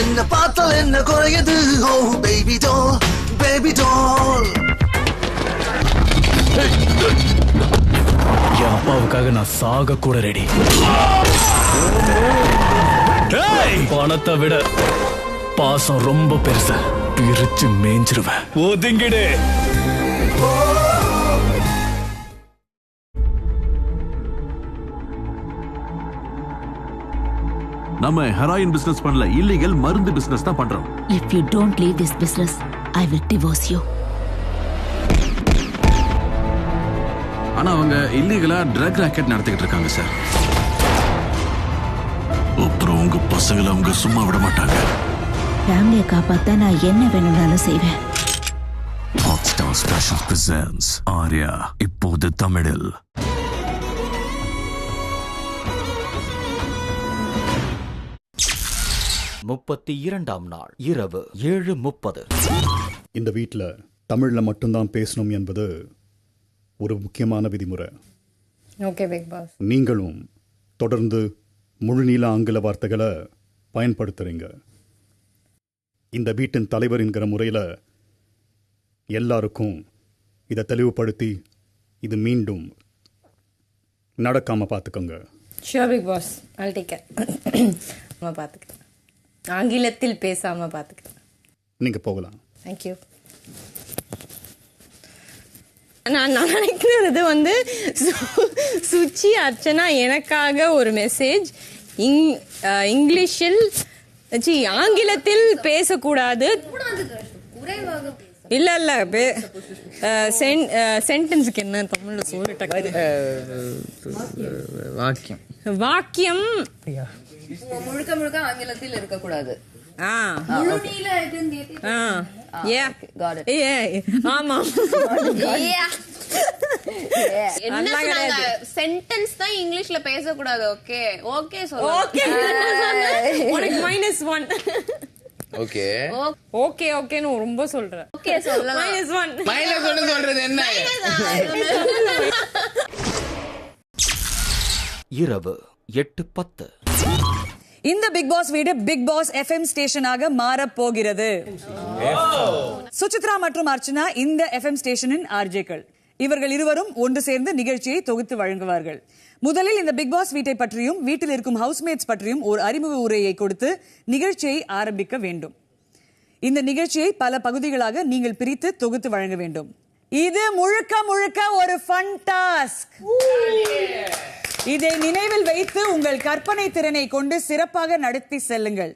என்ன பார்த்தால் என்ன குறையது? ஓ பேபி டால், பேபி டால். என் அப்பாவுக்காக நான் சாக கூட ரெடி. பணத்தை விட பாசம் ரொம்ப பெருசு. பிரிச்சு மேஞ்சிருவேன். ஒதுங்கிடு. நம்ம ஹெராயின் பிசினஸ் பண்ணல, இல்லீகல் மருந்து பிசினஸ் தான் பண்றோம். If you don't leave this business, I will divorce you. ஆனா அவங்க இல்லீகலா ட்ரக் ராக்கெட் நடத்திக்கிட்டு இருக்காங்க சார். அப்புறம் உங்க பசங்களை அவங்க சும்மா விட மாட்டாங்க. ஃபேமிலியை காப்பாத்த நான் என்ன வேணும்னாலும் செய்வேன். Hotstar Special presents ஆர்யா இப்போது தமிழில். முப்பத்தி 2ஆம் நாள் இரவு 7:30. இந்த வீட்டில் தமிழில் மட்டும்தான் பேசணும் என்பது ஒரு முக்கியமான விதிமுறை. Okay Bigg Boss. நீங்களும் தொடர்ந்து முழுநீள ஆங்கில வார்த்தைகளை பயன்படுத்துறீங்க. இந்த வீட்டின் தலைவர் என்கிற முறையில் எல்லாருக்கும் இதை தெளிவுபடுத்தி இது மீண்டும் நடக்காம பார்த்துக்கோங்க. Sure Bigg Boss, I'll take care. நான் பார்த்துக்கிறேன். ஆங்கிலத்தில் பேசாம பார்த்துக்கிறேன். நீங்க போகலாம். தேங்க்யூ. நான் நினைக்கிறது வந்து சுச்சி அர்ச்சனா எனக்காக ஒரு மெசேஜ் இங்கிலீஷில் ஆங்கிலத்தில் பேசக்கூடாது. இல்ல இல்ல சென்டென்ஸுக்கு என்ன தமிழ்ல சொல்லிட்டேன். வாக்கியம் வாக்கியம் முழுக்க முழுக்க ஆங்கிலத்தில் இருக்கக்கூடாது. சென்டென்ஸ் தான் இங்கிலீஷ்ல பேசக்கூடாது. Okay okay -1. ஓகே ஓகே ஓகேன்னு ரொம்ப சொல்றேன். ஓகே சொல்லலாம். -1 சொல்றது என்ன? இரவு 8:10. இந்த பிக் பாஸ் வீடு பிக் பாஸ் FM ஸ்டேஷனாக மாறப் போகிறது. சுசித்ரா மற்றும் அர்ச்சனா இந்த FM ஸ்டேஷனின் ஆர்ஜேக்கள். இவர்கள் இருவரும் ஒன்று சேர்ந்து நிகழ்ச்சியை தொகுத்து வழங்குவார்கள். முதலில் இந்த பிக் பாஸ் வீட்டை பற்றியும் வீட்டில் இருக்கும் ஹவுஸ்மேட்ஸ் பற்றியும் ஒரு அறிமுக உரையை கொடுத்து நிகழ்ச்சியை ஆரம்பிக்க வேண்டும். இந்த நிகழ்ச்சியை பல பகுதிகளாக நீங்கள் பிரித்து தொகுத்து வழங்க வேண்டும். இது முழுக்க முழுக்க ஒரு ஃபன் டாஸ்க். இதை நினைவில் வைத்து உங்கள் கற்பனை திறனை கொண்டு சிறப்பாக நடத்தி செல்லுங்கள்.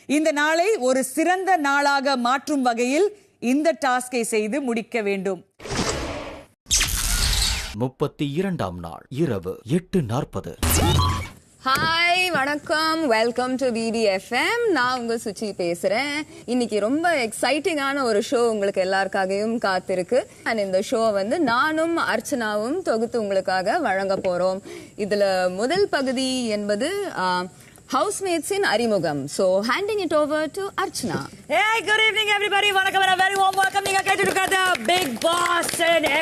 இந்த நாளை ஒரு சிறந்த நாளாக மாற்றும் வகையில் இந்த டாஸ்கை செய்து முடிக்க வேண்டும். 32ஆம் நாள் இரவு 8:40. ஹாய் வணக்கம், வெல்கம் டு BBFM. நான் உங்க சுச்சி பேசுறேன். இன்னைக்கு ரொம்ப எக்ஸைட்டிங்கான ஒரு ஷோ உங்களுக்கு எல்லாருக்காகவும் காத்திருக்கு. அண்ட் இந்த ஷோ வந்து நானும் அர்ச்சனாவும் தொகுத்து உங்களுக்காக வழங்க போறோம். இதுல முதல் பகுதி என்பது housemates in அறிமுகம். So handing it over to Archana. Hey, good evening everybody. வணக்கம், a very warm welcome. நீங்க கேட்டுட்டு இருக்கிறது Big Boss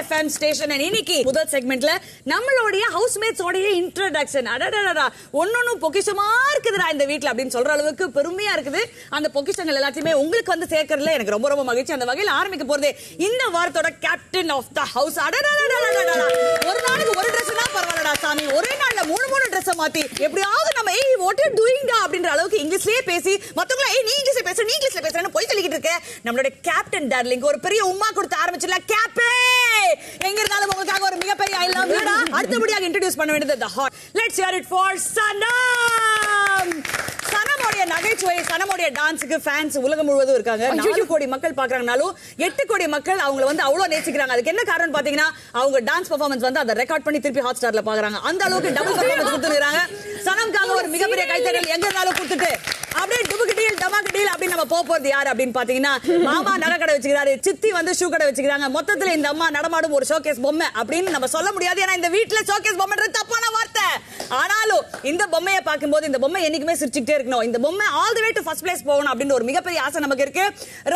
FM station. இன்னைக்கு முதல் செக்மெண்ட்ல நம்மளுடைய housemates உடைய இன்ட்ரோடக்ஷன். அடடடடா, ஒன்னொன்னு பொக்கிஷமா இருக்குதுடா இந்த வீட்ல அப்படின்னு சொல்ற அளவுக்கு பெருமையா இருக்குது. அந்த பொக்கிஷங்கள் எல்லாத்தையுமே உங்களுக்கு வந்து சேர்க்கறதுல எனக்கு ரொம்ப ரொம்ப மகிழ்ச்சி. அந்த வகையில் ஆரம்பிக்க போறது இந்த வாரத்தோட கேப்டன் ஆஃப் த ஹவுஸ். அடடடடடடடா, ஒரு நாளுக்கு ஒரு Dress தான் பரவாயில்லடா சாமி, ஒரே நாள்ல மூணு Dress மாத்தி எப்படியாவது நம்ம what you doing da அப்படின்ற அளவுக்கு இங்கிலீஷ்லயே பேசி மத்தவங்கள நீ இங்கிலீஷ்ல பேசுற நீ இங்கிலீஷ்ல பேசுறன்னு போய் சொல்லிக்கிட்டு இருக்க. நம்மளோட கேப்டன் டார்லிங் ஒரு பெரிய உம்மா கொடுத்து ஆரம்பிச்சல. கேப்பே எங்க இருந்தாலும் உங்களுக்காக ஒரு மிகப்பெரிய ஐ லவ் யூ டா. அடுத்தபடியாக இன்ட்ரோ듀ஸ் பண்ண வேண்டியது the hot. Let's hear it for சனம். சனமோடைய நகைச்சுவை, சனமோடைய டான்ஸுக்கு ஃபேன்ஸ் உலகம் முழுவதும் இருக்காங்க. 4 கோடி மக்கள் பாக்குறாங்கனாலும் 8 கோடி மக்கள் அவங்கள வந்து அவ்வளவு நேசிக்கிறாங்க. அதுக்கு என்ன காரணம் பாத்தீங்கன்னா அவங்க டான்ஸ் பெர்ஃபார்மன்ஸ் வந்து அதை ரெக்கார்ட் பண்ணி திருப்பி ஹாட் ஸ்டார்ல பாக்குறாங்க. அந்த அளவுக்கு டபுள் பெர்ஃபார்மன்ஸ் கொடுத்துறாங்க. சனம்காக ஒரு மிகப்பெரிய கைத்தட்டல் எங்க இருந்தாலும் கொடுத்துட்டு அப்படியே டுபுக்கு டீல் டமாக்கு டீல் அப்படின்னு நம்ம போறது யாரு அப்படின்னு பாத்தீங்கன்னா, மாமா நகை கடை வச்சுக்கிறாரு, சித்தி வந்து ஷூ கடை வச்சுக்கிறாங்க. மொத்தத்துல இந்த அம்மா நடமாடும் ஒரு ஷோகேஸ் பொம்மை அப்படின்னு நம்ம சொல்ல முடியாது. ஏன்னா இந்த வீட்டுல ஷோகேஸ் பொம்மைன்றது தப்பான வார்த்தை. ஆனாலும் இந்த பொம்மையை பார்க்கும்போது இந்த பொம்மை என்னைக்குமே சிரிச்சுக்கிட்டே இருக்கணும். இந்த பொம்மை all the way to first place போகணும் அப்படின்னு ஒரு மிகப்பெரிய ஆசை நமக்கு இருக்கு.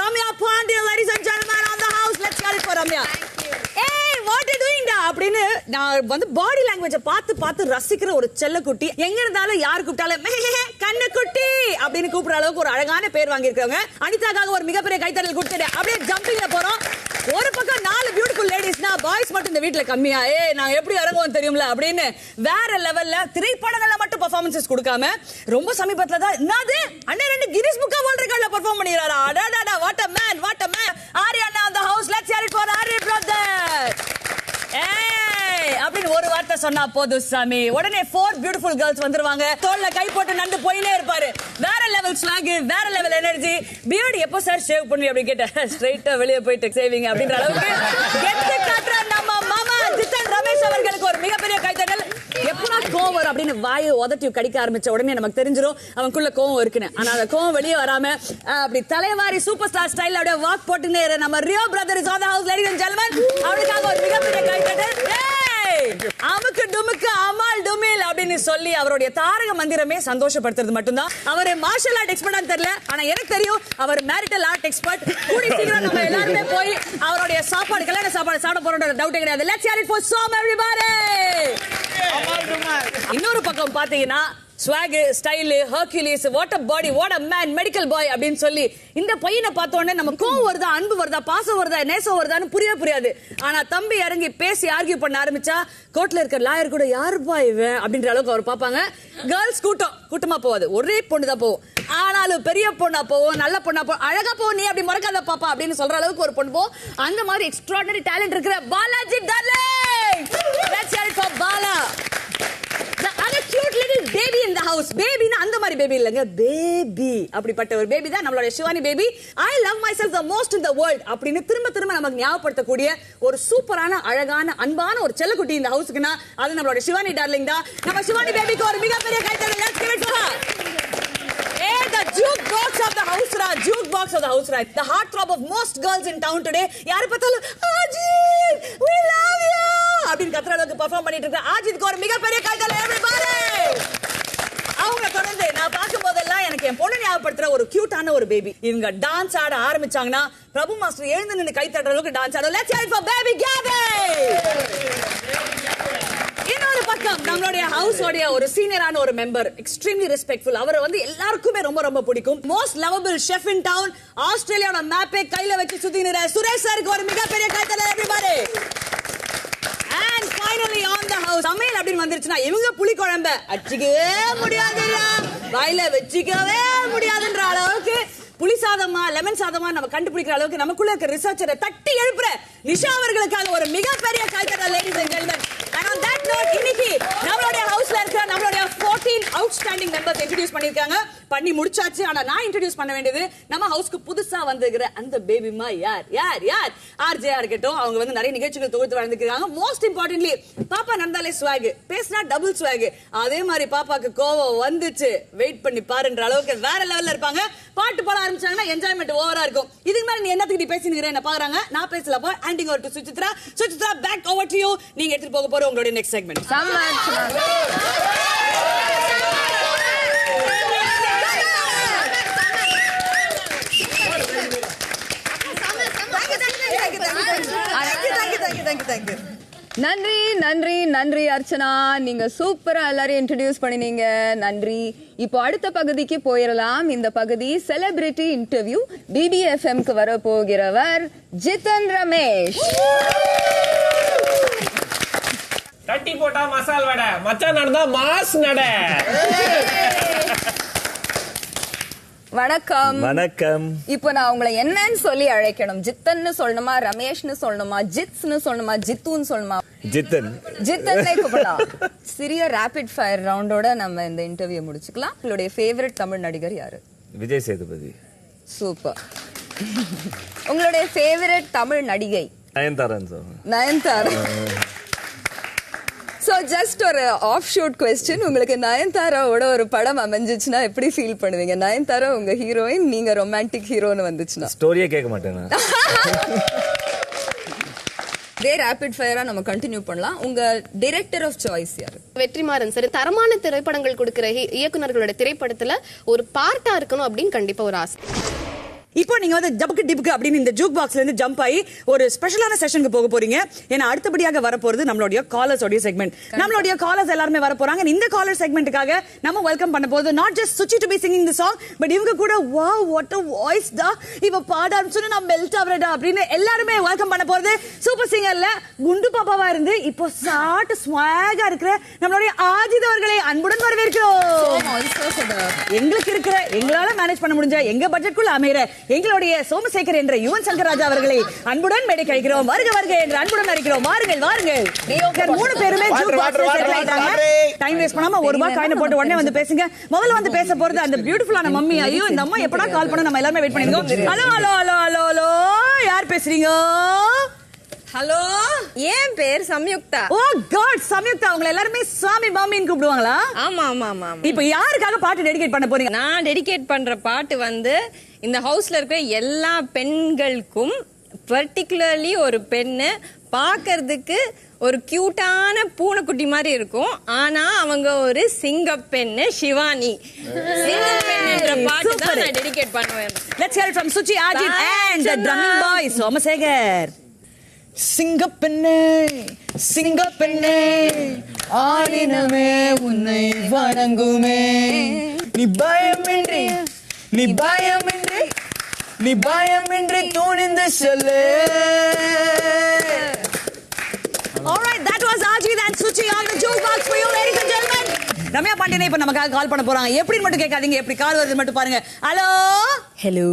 Ramya Pandian, ladies and gentlemen on the house. Let's hear it for Ramya. Hey, what are you doing da அப்படின்னு நான் வந்து பாடி லாங்குவேஜை பார்த்து பார்த்து ரசிக்கிற ஒரு செல்லக்குட்டி. எங்க இருந்தாலும் யார் கூப்பிட்டாலும் கண்ணுக்குட்டி அப்படின்னு கூப்பிடுற அளவுக்கு ஒரு அழகான பேர் வாங்கியிருக்காங்க. அனிதாக்காக ஒரு மிகப்பெரிய கைத்தட்டல் கொடுத்துட்டு அப்படியே ஜம்பிங்ல போறோம். ஒரு பக்கம் 4 பியூட்டிஃபுல் லேடிஸ்னா பாய்ஸ் மட்டும் இந்த வீட்டுல கம்மியா நான் எப்படி இறங்குவோம் தெரியும்ல அப்படின்னு வேற லெவல்ல திரைப்படங்கள்ல மட்டும் பெர்ஃபார்மன்சஸ் கொடுக்காம ரொம்ப சமீபத்துல தான் என்னது அண்ணே 2 கின்னஸ் புக் வேர்ல்ட் ரெக்கார்ட்ல பெர்ஃபார்ம் பண்ணிறாரா. அடடடா, what a man, what a man. Ariana on the house. Let's hear it for Arya brother. அப்படின்னு ஒரு வார்த்தை சொன்னா போதும் சாமி, உடனே 4 பியூட்டிஃபுல் கேர்ள்ஸ் வந்துருவாங்க. தோல்ல கை போட்டு நண்டு போயினே இருப்பாரு. வேற லெவல் ஸ்லாக், வேற லெவல் எனர்ஜி. பியர்ட் எப்போ சார் ஷேவ் பண்ணுவீங்க அப்படி கேட்ட ஸ்ட்ரைட்டா வெளியே போயிட்டு சேவிங் அப்படின்ற அளவுக்கு கெத்து காட்டுற நம்ம மாமா ஜித்தன் ரமேஷ் அவர்களுக்கு ஒரு மிகப்பெரிய கைத்தட்டல். எப்படா கோவம் வரும் அப்படின்னு வாயை உதட்டி கடிக்க ஆரம்பிச்ச உடனே நமக்கு தெரிஞ்சிடும் அவனுக்குள்ள கோவம் இருக்குன்னு. ஆனா அந்த கோவம் வெளியே வராம அப்படி தலைவாரி சூப்பர் ஸ்டார் ஸ்டைல் அப்படியே வாக் போட்டுனே நம்ம Rio brother is on the house. Ladies and gentleman, அவனுக்காக ஒரு மிகப்பெரிய கைத்தட்டல். அமுக்கு டுமுக்கு அமால் டுமில் அப்படின்னு சொல்லி அவருடைய தாரக மந்திரமே சந்தோஷப்படுத்துறது மட்டும்தான். அவர் மார்ஷல் ஆர்ட் எக்ஸ்பர்ட் தெரியல, ஆனா எனக்கு தெரியும் அவர் மேரிட்டல் ஆர்ட் எக்ஸ்பர்ட். கூடி சீக்கிரம் நம்ம எல்லாருமே போய் அவருடைய சாப்பாடு கல்யாண சாப்பாடு சாப்பிட போறோம்ன்ற டவுட்டே கிடையாது. Let's hear it for Som everybody. இன்னொரு பக்கம் பாத்தீங்கன்னா swag, style, Hercules, what a body, what a man, medical boy அப்படின்னு சொல்லி இந்த பையனை பார்த்த உடனே நம்ம கோவம் வருதா, அன்பு வருதா, பாசம் வருதா, நேசம் வருதான்னு புரியாது. ஆனா தம்பி இறங்கி பேசி ஆர்கியூ பண்ண ஆரம்பிச்சா கோர்ட்ல இருக்க லாயர் கூட யாருப்பா இவன் அப்படின்ற அளவுக்கு அவர் பார்ப்பாங்க. கேர்ள்ஸ் கூட்டமா போவாது, ஒரே பொண்ணு தான் போவோம். ஆனாலும் பெரிய பொண்ணா போவோம், நல்ல பொண்ணா போவோம், அழகா போவோம், நீ அப்படி மறக்காத பாப்பா அப்படின்னு சொல்ற அளவுக்கு ஒரு பொண்ணு போவோம். அந்த மாதிரி எக்ஸ்ட்ராடனரி டேலண்ட் இருக்கிற Balaji darling. Let's hear it for Bala. The other cute little baby in the house. Baby na அந்த மாதிரி பேபி இல்லங்க, பேபி அப்படிப்பட்ட ஒரு பேபி தான் நம்மளோட Shivani baby. I love myself the most in the world அப்படின்னு திரும்ப நமக்கு ஞாபகப்படுத்தக்கூடிய ஒரு சூப்பரான அழகான அன்பான ஒரு செல்லக்குட்டி இந்த ஹவுஸ்க்குனா அது நம்மளோட சிவானி டார்லிங் தான். நம்ம சிவானி பேபிக்கு ஒரு மிகப்பெரிய கைத்தட்டல். Let's give it to her. The jukebox of the house, jukebox of the house, the heartthrob of most girls in town today. யாரை பார்த்தாலும் அஜித் we love you அப்படின்னு கத்துற அளவுக்கு பெர்ஃபார்ம் பண்ணிட்டு இருக்க அஜித்க்கு ஒரு மிகப்பெரிய கைத்தட்டல் everybody. அவங்க தொடர்ந்து நான் பார்க்கும் போதெல்லாம் எனக்கு என் பொண்ணு ஞாபகப்படுத்துற ஒரு கியூட்டான ஒரு பேபி. இவங்க டான்ஸ் ஆட ஆரம்பிச்சாங்கன்னா பிரபு மாஸ்டர் எழுந்து நின்று கை தட்டுற அளவுக்கு டான்ஸ் ஆடும். Let's hear it for baby Gabby. இன்னொரு பக்கம் நம்மளுடைய ஹவுஸ் உடைய ஒரு சீனியரான ஒரு மெம்பர், எக்ஸ்ட்ரீம்லி ரெஸ்பெக்ட்ஃபுல். அவரை வந்து எல்லாருக்குமே ரொம்ப பிடிக்கும். Most lovable chef in town, ஆஸ்திரேலியாவோட மேப்பை கையில வச்சு சுத்தி நிற சுரேஷ் சாருக்கு ஒரு மிகப்பெரிய கைத்தட்டல் everybody. And finally on the house, சமையல் அப்படின்னு வந்துருச்சுன்னா இவங்க புளி குழம்பு அடிக்கவே முடியாது, வாயில வச்சுக்கவே முடியாதுன்ற அளவுக்கு புளி சாதமா லெமன் சாதமா நம்ம கண்டுபிடிக்கிற அளவுக்கு நமக்குள்ள இருக்க ரிசர்ச்சரை தட்டி எழுப்புற நிஷா அவர்களுக்காக ஒரு மிகப்பெரிய கைத்தட்டல். Ladies and gentlemen, and on that note இன்னைக்கு நம்மளுடைய ஹவுஸ்ல இருக்க நம்மளுடைய 14 அவுட் அவுட்ஸ்டாண்டிங் மெம்பர்ஸ் இன்ட்ரோடியூஸ் பண்ணிருக்காங்க. பண்ணி முடிச்சாச்சு. ஆனா நான் இன்ட்ரோடியூஸ் பண்ண வேண்டியது நம்ம ஹவுஸ்க்கு புதுசா வந்திருக்கிற அந்த பேபிமா யார் யார் யார் ஆர்ஜே இருக்கட்டும். அவங்க வந்து நிறைய நிகழ்ச்சிகள் தொகுத்து வளர்ந்துருக்காங்க. மோஸ்ட் இம்பார்ட்டன்ட்லி பாப்பா நந்தாலே ஸ்வாக், பேசினா டபுள் ஸ்வாக். அதே மாதிரி பாப்பாக்கு கோவம் வந்துச்சு, வெயிட் பண்ணி பாருன்ற அளவுக்கு வேற லெவல்ல இருப்பாங்க. பாட்டு பாட ஆரம்பிச்சாங்கன்னா என்ஜாய்மெண்ட் ஓவரா இருக்கும். இதுக்கு மேல நீ என்னத்துக்கு பேசினுக்கிறேன் என்ன பாக்குறாங்க. நான் பேசல. அப்போ handing over to Suchitra. Suchitra, back over to you. நீங்க எடுத்துட்டு போக போற உங்களுடைய நெக்ஸ்ட் செக்மெண்ட். நன்றி நன்றி நன்றி அர்ச்சனா, நீங்க சூப்பரா எல்லாரையும் இன்ட்ரோடியூஸ் பண்ணினீங்க. நன்றி. இப்போ அடுத்த பகுதிக்கு போயிடலாம். இந்த பகுதி செலிபிரிட்டி இன்டர்வியூ. BBFMக்கு வர போகிறவர் ஜித்தன் ரமேஷ். தட்டி போட்டா மசால் வடை, மச்சான் நடந்தா மாஸ் நட. வணக்கம். வணக்கம். இப்போ நான் உங்களை என்னன்னு சொல்லி அழைக்கணும்? ஜித்தன்னு சொல்லணுமா, ரமேஷ்னு சொல்லணுமா, ஜித்ஸ்னு சொல்லணுமா, ஜித்துன்னு சொல்லணுமா? ஜித்தன். ஜித்தன் கூப்பிடலாம். சிறிய ரேபிட் ஃபயர் ரவுண்டோட நம்ம இந்த இன்டர்வியூ முடிச்சுக்கலாம். உங்களுடைய ஃபேவரட் தமிழ் நடிகர் யாரு? விஜய் சேதுபதி. சூப்பர். உங்களுடைய ஃபேவரட் தமிழ் நடிகை? நயன்தாரா. சோ ஜஸ்ட் ஒரு ஆஃப் ஷூட் கொஸ்டின். உங்களுக்கு நயன்தாராவோட ஒரு படம் அமைஞ்சிச்சுன்னா எப்படி ஃபீல் பண்ணுவீங்க? நயன்தாரா உங்க ஹீரோயின், நீங்க ரொமான்டிக் ஹீரோன்னு வந்துச்சுன்னா? ஸ்டோரியே கேட்க மாட்டேன். இதே ரேபிட் ஃபயரா நம்ம கண்டினியூ பண்ணலாம். உங்க டைரக்டர் ஆஃப் சாய்ஸ் யாரு? வெற்றிமாறன் சார். தரமான திரைப்படங்கள் கொடுக்கிற இயக்குநர்களோட திரைப்படத்துல ஒரு பார்ட்டா இருக்கணும் அப்படின்னு கண்டிப்பா ஒரு ஆசை. இப்போ நீங்க வந்து ஜபக்கு டிபுக்கு அப்படின்னு இந்த ஜூக் பாக்ஸ்ல இருந்து ஜம்ப் ஆகி ஒரு ஸ்பெஷலான செஷனுக்கு போக போறீங்க. ஏன்னா அடுத்தபடியாக வரப்போறது நம்மளுடைய காலர்ஸ் உடைய செக்மெண்ட். நம்மளுடைய காலர்ஸ் எல்லாருமே வர போறாங்க. இந்த காலர் செக்மெண்ட்டுக்காக நம்ம வெல்கம் பண்ண போறது not just Suchi to be singing the song, but இவங்க கூட வாவ் வாட் a வாய்ஸ் டா, இவ பாட ஆரம்பிச்சோன்னா நான் மெல்ட் ஆவறடா அப்படின்னு எல்லாருமே வெல்கம் பண்ண போறது சூப்பர் சிங்கர்ல குண்டு பாப்பாவா இருந்து இப்போ சாட் ஸ்வாகா இருக்கிற நம்மளுடைய ஆஜித் அவர்களை அன்புடன் வரவேற்கிறோம். எங்களுக்கு இருக்கிற எங்களால மேனேஜ் பண்ண முடிஞ்ச எங்க பட்ஜெட்குள்ள அமைகிற எங்களுடைய சோமசேகர் என்ற யுவன் சங்கர் ராஜா அவர்களை அன்புடன் மேடை கழிக்கிறோம். வருக வருக என்று அன்புடன் அழைக்கிறோம். வாருங்கள் வாருங்கள். மூணு பேருமே டைம் வேஸ்ட் பண்ணாம ஒரு ரூபாய் காயினை போட்டு உடனே வந்து பேசுங்க. முதல்ல வந்து பேச போறது அந்த பியூட்டிஃபுல்லான மம்மி. ஐயோ இந்த அம்மா எப்படா கால் பண்ண நம்ம எல்லாமே வெயிட் பண்ணிருக்கோம். Hello hello hello hello hello, யார் பேசுறீங்க? ஹலோ, என் பேர் சம்யுக்தா. ஓ காட், சம்யுக்தா. உங்களை எல்லாரும் சாமி மாமின்னு கூப்பிடுவாங்களா? ஆமா ஆமா ஆமா. இப்போ யாருக்காக பாட்டு டெடிகேட் பண்ண போறீங்க? நான் டெடிகேட் பண்ற பாட்டு வந்து இந்த ஹவுஸ்ல இருக்கிற எல்லா பெண்களுக்கும், பர்டிகுலர்லி ஒரு பெண்ணு பார்க்கிறதுக்கு ஒரு கியூட்டான பூனைக்குட்டி மாதிரி இருக்கும், ஆனா அவங்க ஒரு சிங்கப்பெண்ணு, சிவானி. சிங்கப்பெண்ணுன்ற பாட்டு தான் நான் டெடிகேட் பண்ணுவேன். Let's hear it from Suchi, Ajit and the drumming boy Somasegar. சிங்கப்பெண்ணே சிங்கப்பெண்ணே ஆடினமே உன்னை வணங்குமே, நீ பயமின்றி நீ பயமின்றி நீ பயமின்றி துணிந்து சொல்லு. All right, that was Ajit and Suchi on the jukebox for you, ladies and gentlemen. Ramya பாண்டியனே இப்ப நமக்காக கால் பண்ண போறாங்க. எப்படின்னு மட்டும் கேட்காதீங்க, எப்படி கால் வருது மட்டும் பாருங்க. Hello hello.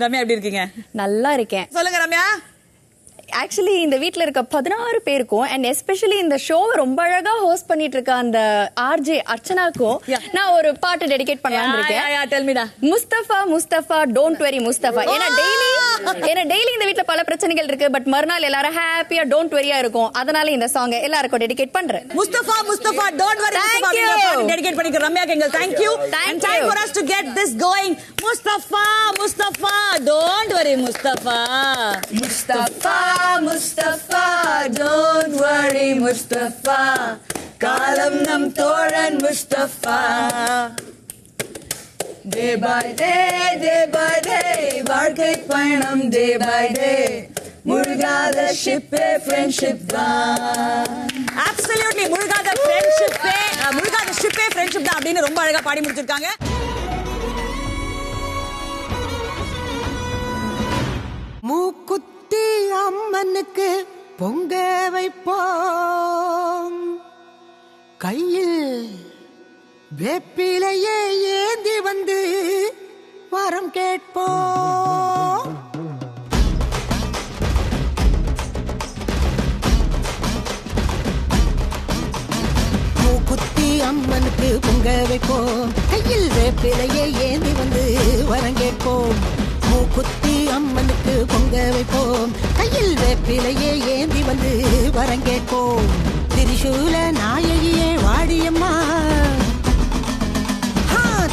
ரம்யா எப்படி இருக்கீங்க? நல்லா இருக்கேன். சொல்லுங்க ரம்யா. ஆக்சுவலி இந்த வீட்ல இருக்க 16 பேருக்கும் அண்ட் எஸ்பெஷலி இந்த ஷோவை ரொம்ப அழகா ஹோஸ்ட் பண்ணிட்டு இருக்க அந்த ஆர்ஜே அர்ச்சனாக்கும் நான் ஒரு பாட்டு டெடிகேட் பண்ணலாம்னு இருக்கேன். Mustafa Mustafa don't worry Mustafa. ஏன்னா டெய்லி இந்த வீட்ல பல பிரச்சனைகள் இருக்கு, பட் மறுநாள் எல்லாரும் ஹாப்பியா டோன்ட் வெரியா இருக்கும். அதனால இந்த சாங் எல்லாருக்கும் டெடிகேட் பண்றேன். Mustafa Mustafa don't worry Mustafa dedicate பண்ணிக்க ரம்யாக்கு எங்கள் thank you and time for us to get this going. Mustafa Mustafa don't worry Mustafa Mustafa Mustafa don't worry Mustafa, காலம் நம் தோழன் முஸ்தபா. Day by day வாழ்க்கை பயணம் day by day, முழுகாத ஷிப்பே ஃப்ரெண்ட்ஷிப் தான். Absolutely, முழுகாத ஷிப்பே ஃப்ரெண்ட்ஷிப் தான் அப்படின்னு ரொம்ப அழகா பாடி முடிச்சிருக்காங்க. மூக்குத்தி அம்மனுக்கு பொங்க வைப்போம், கையில் வேப்பிலையே ஏந்தி வந்து வரம் கேட்போம். மூக்குத்தி அம்மனுக்கு பொங்க வைப்போம் கையில் வேப்பிலையே ஏந்தி வந்து வரம் கேட்போம் மூக்குத்தி அம்மனுக்கு பொங்க வைப்போம் கையில் வேப்பிலையே ஏந்தி வந்து வரம் கேட்போம் திரிசூல நாயகியே வாடியம்மா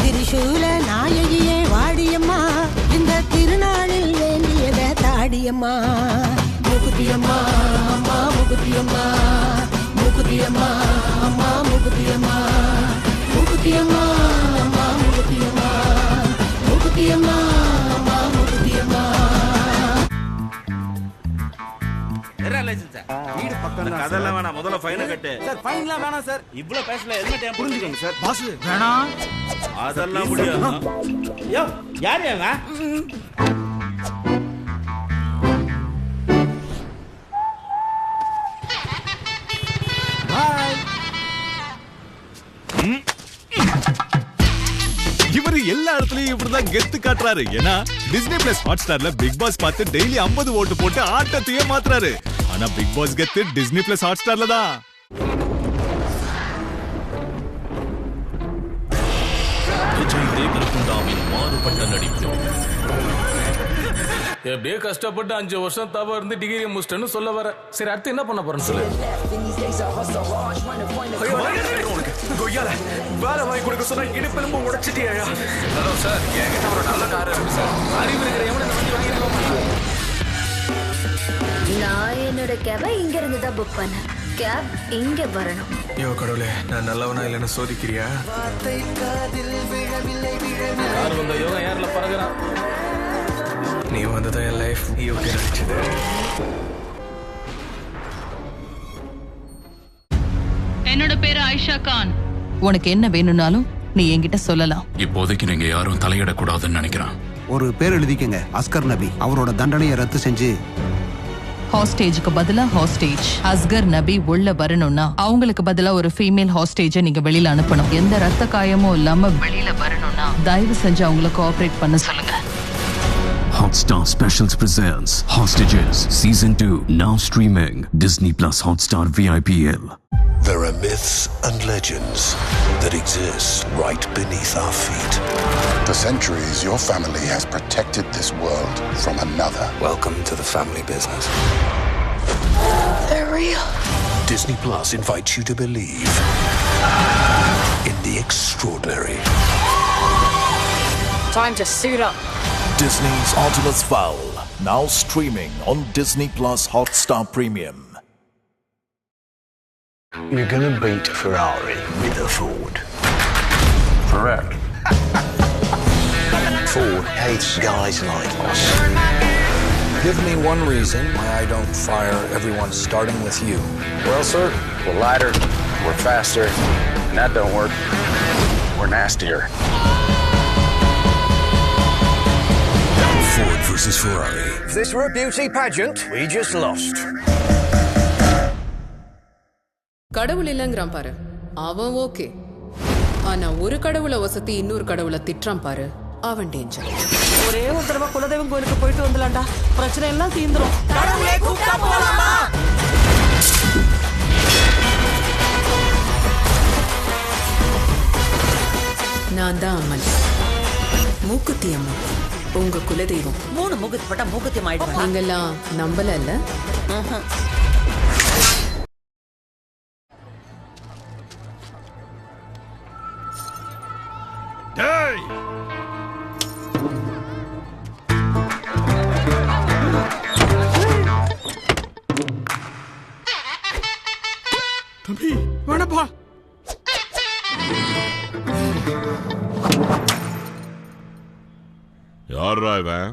திரிசூல நாயகியே வாடியம்மா இந்த திருநாளில் வேண்டியத தாடியம்மா மூக்குத்தியம்மா அம்மா மூக்குத்தியம்மா மூக்குத்தியம்மா அம்மா மூக்குத்தியம்மா மூக்குத்தியம்மா அம்மா மூக்குத்தியம்மா மூக்குத்தியம்மா அம்மா மூக்குத்தியம்மா வீடு பக்கம் தான் அதெல்லாம் வேணாம் முதல்ல ஃபைன் கட்டு சார் ஃபைன்லாம் வேணாம் சார் இவ்ளோ பேசல ஹெல்மெட் ஏன் புரிஞ்சுக்கோங்க சார் பாஸ் வேணாம் அதெல்லாம் முடியாது யோ யார் அவன் இவரு எல்லா இடத்துலயும் இப்படிதான் கெத்து காட்டுறாரு. ஏன்னா டிஸ்னி பிளஸ் ஹாட்ஸ்டார்ல பிக் பாஸ் பார்த்து டெய்லி 50 ஓட்டு போட்டு ஆட்டத்தையே மாத்துறாரு. ஆனா பிக் பாஸ் கெத்து டிஸ்னி பிளஸ் ஹாட்ஸ்டார்ல தான். விஜய் தேவரகுண்டாவின் மாறுபட்ட நடிப்பு. எப்படியே கஷ்டப்பட்டு 5 வருஷம் தவ இருந்து டிகிரி முடிச்சிட்டேன்னு சொல்ல வர. சரி அடுத்து என்ன பண்ண போறேன்னு சொல்லு. வேலை வாங்கி கொடுக்க சொன்னா இடுப்பெலும்பு உடைச்சிட்டியா? ஹலோ சார், என்கிட்ட ஒரு நல்ல கார் இருக்கு சார். அறிவு இருக்கிற எவனை வண்டி வாங்கிருக்கோம். நான் என்னோட கேபை இங்க இருந்து தான் புக் பண்ணேன். கேப் இங்க வரணும். ஐயோ கடவுளே, நான் நல்லவனா இல்லைன்னு சோதிக்கிறியா? யார் வந்த யோகா யாரில் பறகுறான். நீ வந்ததான் என் லைஃப் யோகா நினைச்சது. என்னோட பேரு ஆயிஷா கான். உனக்கு என்ன வேணும்னாலும் நீ என்கிட்ட சொல்லலாம். இப்போதைக்கு நீங்க யாரும் தலையிடக்கூடாதுன்னு நினைக்கிறேன். ஒரு பேர் எழுதிக்கங்க, அஸ்கர் நபி. அவரோட தண்டனையை ரத்து செஞ்சு ஹாஸ்டேஜுக்கு பதிலா ஹாஸ்டேஜ். அஸ்கர் நபி உள்ள வரணும்னா அவங்களுக்கு பதிலா ஒரு ஃபீமேல் ஹாஸ்டேஜை நீங்க வெளியில அனுப்பணும். எந்த ரத்த காயமும் இல்லாம வெளியில வரணும்னா தயவு செஞ்சு அவங்கள கோஆபரேட் பண்ண சொல்லுங்க. Hotstar Specials presents Hostages Season 2, now streaming Disney Plus Hotstar VIPL. There are myths and legends that exist right beneath our feet. For centuries, your family has protected this world from another. Welcome to the family business. They're real. Disney Plus invites you to believe in the extraordinary. Time to suit up. Disney's Artemis Fowl, now streaming on Disney Plus Hotstar Premium. You're gonna beat Ferrari with a Ford. Correct. Ford hates guys like us. Give me one reason why I don't fire everyone starting with you. Well, sir, we're lighter, we're faster, and that don't work. We're nastier. Ford versus Ferrari. Is this for a beauty pageant? We just lost. கடவுள் இல்லங்கிறான் பாரு, அவன் okay. ஆனா ஒரு கடவுளை வசதி இன்னொரு கடவுளை திட்டுறான் பாரு, அவன் டேஞ்சர். ஒரே ஒரு தடவை குலதெய்வம் கோயிலுக்கு போயிட்டு வந்துலாம்டா, பிரச்சனை எல்லாம் தீந்துரும். கடவுளே கூப்பிட்டா போலாமா? நான் தான் அம்மன், மூக்குத்தி அம்மன், உங்க குலதெய்வம். 3 மூக்குத்தி போட்டா மூக்குத்தி ஆயிடுவாங்க. நீங்கெல்லாம் நம்பல இல்ல? டேய், தம்பி வேணப்பா. யாரா இவன்?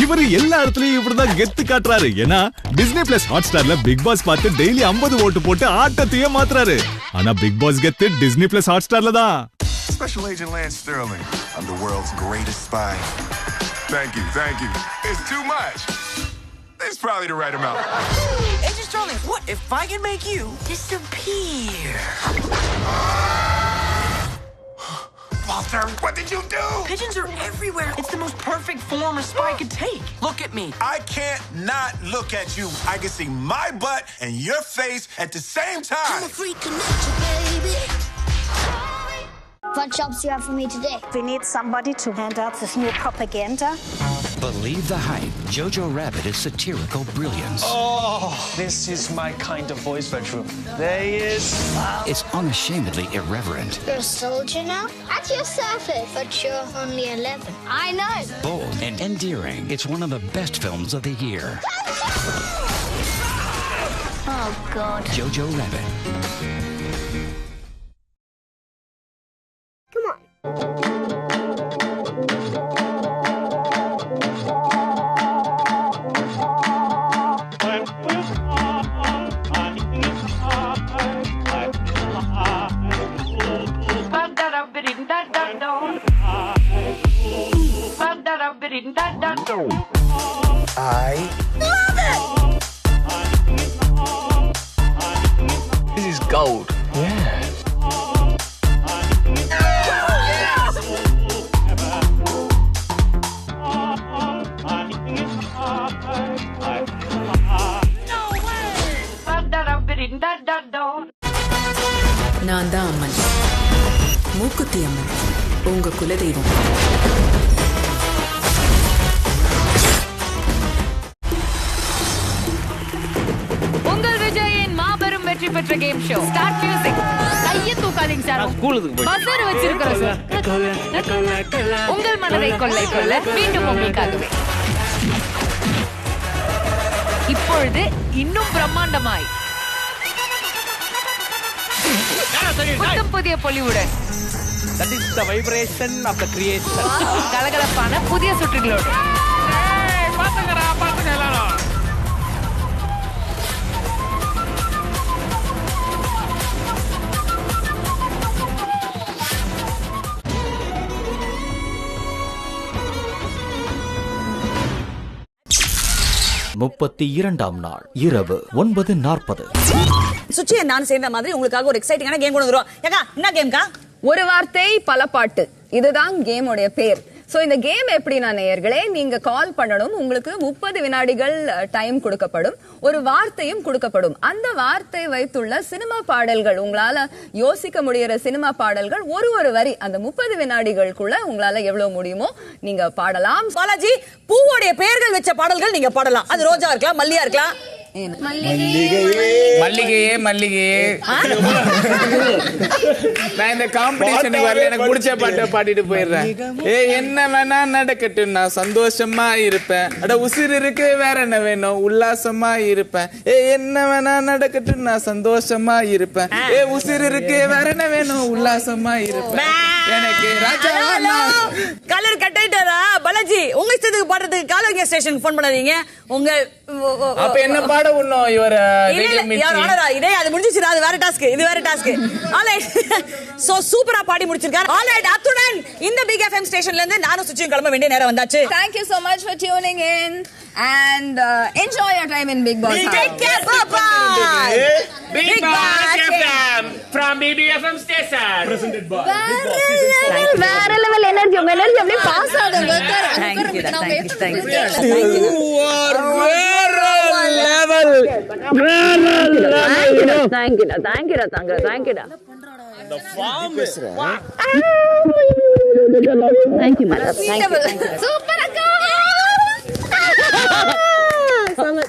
இவரு எல்லா இடத்துலயும் இப்படிதான் கெத்து காட்டுறாரு. ஏன்னா டிஸ்னி பிளஸ் ஹாட்ஸ்டார்ல பிக் பாஸ் பார்த்து டெய்லி 50 ஓட்டு போட்டு ஆட்டத்தையே மாத்துறாரு. ஆனா பிக் பாஸ் கெத்து டிஸ்னி பிளஸ் ஹாட்ஸ்டார்ல தான். Special Agent Lance Sterling, I'm the world's greatest spy. Thank you, thank you. It's too much. It's probably the right amount. Agent Sterling, what if I can make you disappear? Arthur, what did you do? Pigeons are everywhere. It's the most perfect form a spy could take. Look at me. I can't not look at you. I can see my butt and your face at the same time. I'm a freak connection, baby. What jobs do you have for me today? We need somebody to hand out this new propaganda. Believe the hype. Jojo Rabbit is satirical brilliance. Oh, this is my kind of boys' bedroom. There he is. It's unashamedly irreverent. You're a soldier now? At your surface, but you're only 11. I know. Bold and endearing. It's one of the best films of the year. Oh, God. Jojo Rabbit. Come on. I love it! This is gold. Yeah. நான் தான் அம்மன், மூக்குத்தி அம்மன், உங்க குலதெய்வம். உங்கள் விஜயின் மாபெரும் வெற்றி பெற்ற game show start music. கையை தூக்காதீங்க சார். பஸ்ஸர் வச்சிருக்கிறோம் சார். உங்கள் மனதை கொள்ளை கொள்ள மீண்டும் உங்களுக்காகவே. இப்பொழுது இன்னும் பிரம்மாண்டமாய் புத்தம் புதிய பொலிவுடன் That is the vibration of the creation. கலகலப்பான புதிய சுற்றுகளோடு பாத்துங்க எல்லாரும். முப்பத்தி இரண்டாம் நாள் இரவு 9:40. சுச்சி நான் சேர்ந்த மாதிரி உங்களுக்காக ஒரு எக்ஸைட்டிங்கான கேம் கொண்டு வந்துரும். ஏக்கா என்ன கேம்க்கா? ஒரு வார்த்தை பல பாட்டு, இதுதான் கேமோடைய பேர். சோ இந்த கேம் எப்படின்னா நேயர்களே, நீங்க கால் பண்ணணும். உங்களுக்கு 30 வினாடிகள் டைம் கொடுக்கப்படும். ஒரு வார்த்தையும் கொடுக்கப்படும். அந்த வார்த்தை வைத்துள்ள சினிமா பாடல்கள், உங்களால யோசிக்க முடியற சினிமா பாடல்கள் ஒரு வரி அந்த 30 வினாடிகளுக்குள்ள உங்களால எவ்வளவு முடியுமோ நீங்க பாடலாம். பாலாஜி, பூவோடைய பெயர்கள் வச்ச பாடல்கள் நீங்க பாடலாம். அது ரோஜா இருக்கலாம், மல்லியா இருக்கலாம். மல்லிகையே மல்லிகையே. நான் இந்த காம்படிஷனுக்கு வரல, எனக்கு பிடிச்ச பாட்டை பாடிட்டு போயிடுறேன். என்ன வேணா நடக்கட்டும், நான் சந்தோஷமா இருப்பேன். அட உசிர் இருக்கு வேற என்ன வேணும், உல்லாசமா இருப்பேன். என்ன வேணா நடக்கட்டும், நான் சந்தோஷமா இருப்பேன். உசிர் இருக்கு வேற என்ன வேணும், உல்லாசமா இருப்பேன். எனக்கு ராஜா கலர் கட் ஆயிட்டாரா? பாலாஜி, உங்க இஷ்டத்துக்கு பாடுறதுக்கு காலோகிய ஸ்டேஷன் போன் பண்ணாதீங்க. உங்க அப்ப என்ன பாட உண்ணும் இவர இதே அது முடிஞ்சிச்சு. அது வேற டாஸ்க், இது வேற டாஸ்க். ஆல்ரைட், சோ சூப்பரா பாடி முடிச்சிருக்காரு. ஆல்ரைட், அத்துடன் இந்த பிக் எஃப்எம் ஸ்டேஷன்ல இருந்து நானும் சுச்சியும் கிளம்ப வேண்டிய நேரம் வந்தாச்சு. Thank you so much for tuning in and enjoy your time in Big Boss. Take care, bye-bye. Big Boss FM from BBFM station. Presented by வேற லெவல் எனர்ஜி, உங்க எனர்ஜி அப்படியே பாஸ் ஆகுது. Thank you. you are வேற level. Thank you. the farm Thank you, madam. Thank you. Super akka. Sama.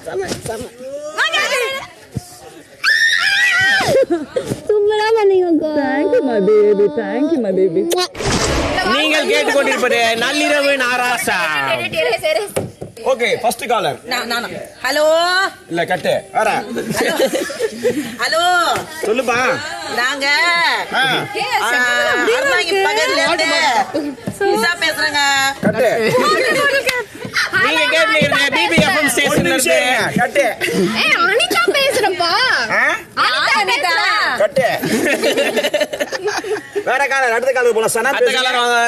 Super பண்ணீங்க. Thank you my baby. நீங்கள் கேட்டுக்கொண்டிருப்பது நள்ளிரவு நாராசா. Okay, first collar நானா. ஹலோ. இல்ல கட்டு வர. ஹலோ சொல்லுப்பா. நாங்க அர்மாங்கி பக்கத்துல இருந்து இசா பேசுறேங்க. கட்டு. நீங்க கேட்கலீங்க பிபிஎஃப்எம் ஸ்டேஷன்ல இருந்து. கட்டு. அனிதா பேசுறப்பா. அனிதா. கட்டு. வேற காலர், அடுத்த காலர் போலாம். சனா அடுத்த காலர் வாங்க.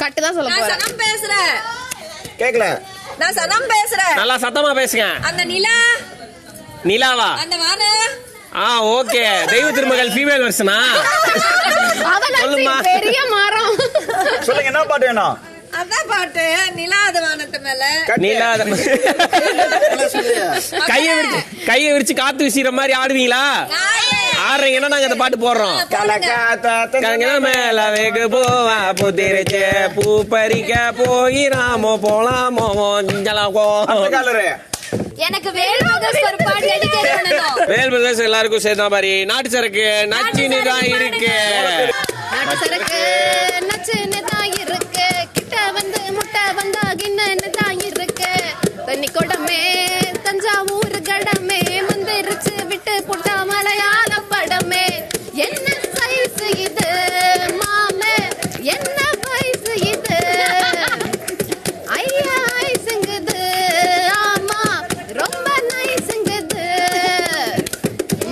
கட்டு தான் சொல்ல போறேன். நான் சனம் பேசுறேன். கேக்கல. நான் சனம் பேசுறேன். நல்லா சத்தமா பேசுங்க. அந்த நிலாவா? அந்த வான. ஓகே. தெய்வ திருமகள் ஃபீமேல் வெர்ஷனா? அவன் பெரிய மரம். சொல்லுங்க என்ன பாட்டு வேணும்? அதான் பாட்டு நிலாத வானத்து மேல கைய விரிச்சு காத்து வீசுற மாதிரி ஆடுவீங்களா? ஆடுறீங்கன்னா நாங்க அந்த பாட்டு போடுறோம். மேல வேகு போவா புத்திரிச்சு பூ பறிக்க போயிராமோ போலாமோ எனக்கு வேல் பிரதர்ஸ் ஒரு பாட்டு டெடிகேட் பண்ணனும். வேல் பிரதர்ஸ் எல்லாருக்கும் சேர்ந்த மாதிரி நாட்டு சரக்கு நச்சினி தான் இருக்கு. நாட்டு சரக்கு நச்சினி தான் இருக்கு. கிட்ட வந்து முட்டை வந்தா கிண்ணன்னு தான் இருக்கு. தண்ணி கொடமே தஞ்சாவூர் கடமே முந்திரிச்சு விட்டு புட்டா மலையாள படமே. என்ன சைஸ் இது மாமே, என்ன வயசு இது? ஐயா ஐசுங்குது, ஆமா ரொம்ப நைசுங்குது.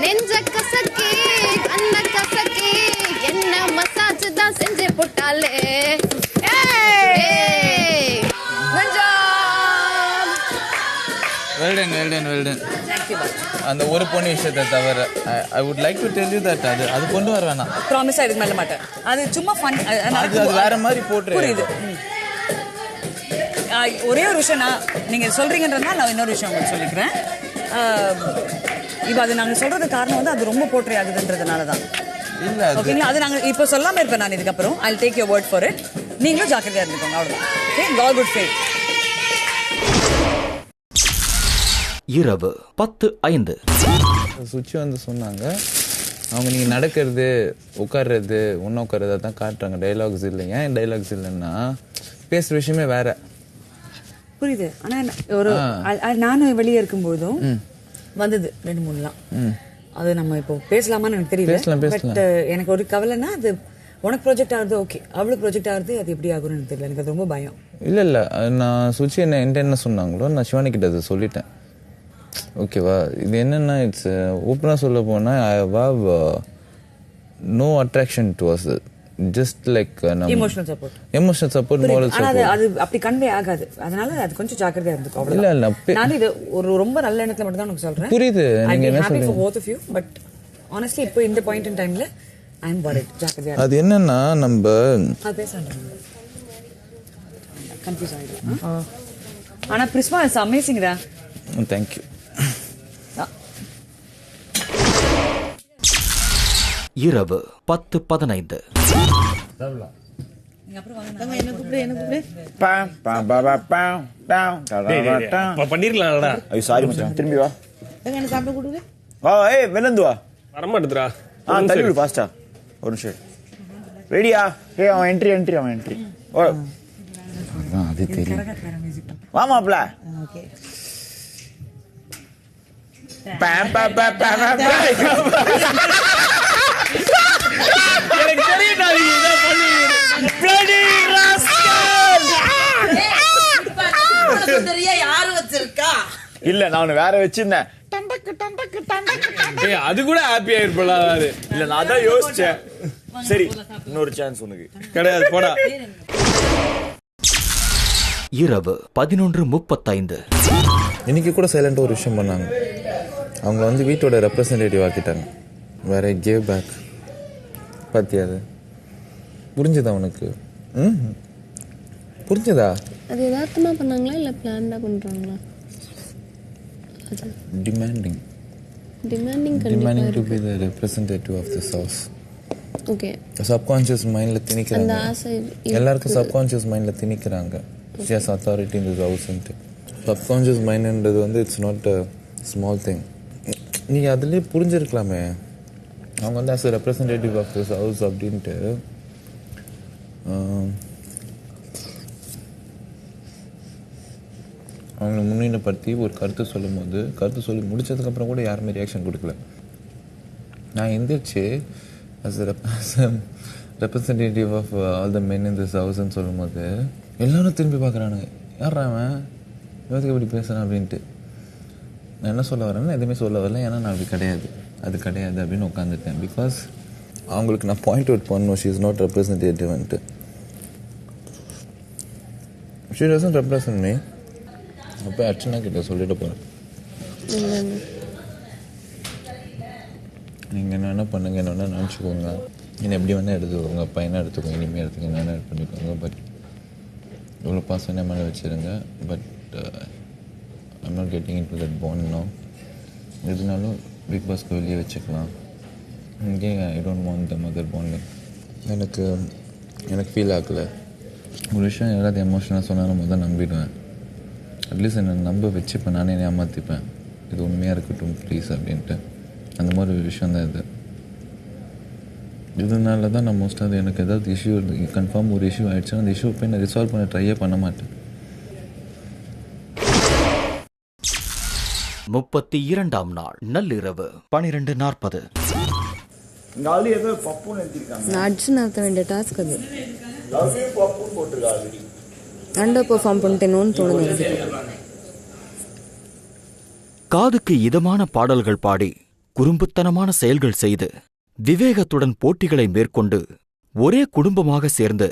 நெஞ்ச கசக்கி கண்ண கசக்கி என்ன மசாஜ் தான் செஞ்சு போட்டாலே. வெல்டன் அந்த ஒரு பொண்ணு விஷயத்தை தவிர I would like to tell you that அது கொண்டு வர வேணாம். ப்ராமிஸா இதுக்கு மேல மாட்டேன். அது சும்மா ஃபன். அது வேற மாதிரி போட்டு புரியுது. ஒரே ஒரு விஷயம் நீங்க சொல்றீங்கன்றதுனால நான் இன்னொரு விஷயம் உங்களுக்கு சொல்லிக்கிறேன். இப்போ அது நாங்க சொல்றது காரணம் வந்து அது ரொம்ப போர்ட்ரே ஆகுதுன்றதுனால தான். இல்ல ஓகேங்களா? அது நாங்க இப்போ சொல்லாம இருப்பேன் நான் இதுக்கப்புறம். I will take your word for it. நீங்களும் ஜாக்கிரதையா இருந்துக்கோங்க. அவ்வளவுதான். Okay, got good fate. இரவு 10:05. சுச்சி வந்து சொன்னாங்க, அவங்க நீங்க நடக்கிறது உட்கார்றது ஒன்னும் உட்கார்றதா தான் காட்டுறாங்க, டைலாக்ஸ் இல்லை. ஏன் டைலாக்ஸ் இல்லைன்னா பேசுற விஷயமே வேற. புரியுது. ஆனா ஒரு நானும் வெளியே இருக்கும்போதும் வந்தது 2-3லாம். அது நம்ம இப்போ பேசலாமான்னு எனக்கு தெரியல. பட் எனக்கு ஒரு கவலைன்னா அது உனக்கு ப்ராஜெக்ட் ஆகுது ஓகே, அவளுக்கு ப்ராஜெக்ட் ஆகுது அது எப்படி ஆகும்னு எனக்கு தெரியல. எனக்கு அது ரொம்ப பயம். இல்ல நான் சுச்சி என்ன சொன்னாங்களோ நான் சிவானி கிட்ட அதை சொல்லிட்டேன். ஓகேவா? இது என்னன்னா இட்ஸ் ஓப்பனா சொல்ல போனா I have no attraction towards it. Just like emotional support moral support. அது அப்படி கன்வே ஆகாது. அதனால அது கொஞ்சம் ஜாக்கிரதையா இருந்துக்கோ. இல்ல நான் இது ஒரு ரொம்ப நல்ல எண்ணத்துல மட்டும் தான் உங்களுக்கு சொல்றேன். புரியுது நீங்க என்ன சொல்றீங்க. for both of you, but honestly இப்போ இந்த பாயிண்ட் இன் டைம்ல I am worried. ஜாக்கிரதையா. அது என்னன்னா நம்ம பேசணும் கன்ஃபியூஸ் ஆயிடும். ஆனா பிரிஸ்மா இஸ் அமேசிங் டா. Thank you. இரவு 10:15. பண்ணிருக்கலாம்டா. ஐயோ சாரி மச்சான், திரும்பி வா. என்ன சாப்பிட கொடுங்க. வா ஏய் வெல்லந்து வா. வர மாட்டேதுடா. தள்ளி விடு ஃபாஸ்டா. ஒரு நிமிஷம். ரெடியா? ஏய் அவன் என்ட்ரி. ஓ அது தெரியும். வா மாப்ள. ஓகே. எனக்கு தெரியும்டா நீ இத பண்ணுவீங்க. Bloody rascal. சுந்தரியா யார் வச்சிருக்கா? இல்ல நான் வேற வச்சிருந்தேன். ஏய் அது கூட ஹாப்பியா இருப்பலாரு. இல்ல நான் அதான் யோசிச்சேன். சரி இன்னொரு சான்ஸ் உனக்கு கிடையாது போடா. இரவு 11:35. இன்னைக்கு கூட சைலண்டா ஒரு விஷயம் பண்ணாங்க. அவங்க வந்து வீட்டோட ரெப்ரசன்டேட்டிவ் ஆக்கிட்டாங்க. வேற கேவ் பேக். பாத்தியா? அது புரிஞ்சுதா உனக்கு? புரிஞ்சுதா? அது யதார்த்தமா பண்ணாங்களா இல்ல பிளான்டா பண்றாங்களா? Demanding to be the representative of this house. Okay. Subconscious mindல திணிக்கிறாங்க. எல்லாருக்கும் subconscious mindல திணிக்கிறாங்க. She has authority in this house. Subconscious mind என்றது வந்து it's not a small thing. நீ அதுலயே புரிஞ்சிருக்கலாமே. அவங்க வந்து as a representative of this house அப்படின்ட்டு அவங்களை முன்னிலைப்படுத்தி ஒரு கருத்து சொல்லும் போது கருத்து சொல்லி முடிச்சதுக்கப்புறம் கூட யாருமே ரியாக்ஷன் கொடுக்கல. நான் எந்திரிச்சு as a representative of all the men in this house ன்னு சொல்லும் போது எல்லாரும் திரும்பி பார்க்குறானுங்க, யாரா அவன் எதுக்கு இப்படி பேசுகிறான் அப்படின்ட்டு. நான் என்ன சொல்ல வரேன்னா எதுவுமே சொல்ல வரல, ஏன்னா நான் அப்படி கிடையாது, அது கிடையாது அப்படின்னு உட்காந்துட்டேன். பிகாஸ் அவங்களுக்கு நான் பாயிண்ட் அவுட் பண்ணணும், ஷி இஸ் நாட் ரெப்ரசன்டேட்டிவ்ன்ட்டு. She doesn't represent me. அப்போ அர்ச்சனா கிட்ட சொல்லிட்டு போகிறேன், நீங்கள் என்ன பண்ணுங்க, என்ன நினச்சிக்கோங்க, என்ன எப்படி வேணால் எடுத்துக்கோங்க, அப்பா என்ன எடுத்துக்கோங்க, இனிமேல் எடுத்துக்கோங்க, என்ன பண்ணிக்கோங்க. பட் இவ்வளோ பாசம் என்ன மேலே வச்சுருங்க. But I'm not getting into that bond no. எதுனாலும் பிக் பாஸ்க்கு வெளியே வச்சுக்கலாம். இங்கே I don't want the mother bonding. எனக்கு ஃபீல் ஆகலை. ஒரு விஷயம் யாராவது எமோஷனாக சொன்னாலும் முதல் நம்பிடுவேன். அட்லீஸ்ட் என்னை நம்ப வச்சு இப்போ நானே ஏமாற்றிப்பேன். இது உண்மையாக இருக்கட்டும் ப்ளீஸ் அப்படின்ட்டு. அந்த மாதிரி ஒரு விஷயம் தான் இது. இதனால தான் நான் மோஸ்ட்டாக அது எனக்கு ஏதாவது இஷ்யூ கன்ஃபார்ம் ஒரு இஷ்யூ ஆகிடுச்சுன்னா அந்த இஷ்யூ போய் நான் ரிசால்வ் பண்ண ட்ரையே பண்ண மாட்டேன். 32ஆம் நாள் நள்ளிரவு 12:40. அடிச்சு நடத்த வேண்டிய டாஸ்க் அது. அண்டர் பெர்ஃபார்ம் பண்ணிட்டேனோன்னு தோணுது. காதுக்கு இதமான பாடல்கள் பாடி குறும்புத்தனமான செயல்கள் செய்து விவேகத்துடன் போட்டிகளை மேற்கொண்டு ஒரே குடும்பமாக சேர்ந்து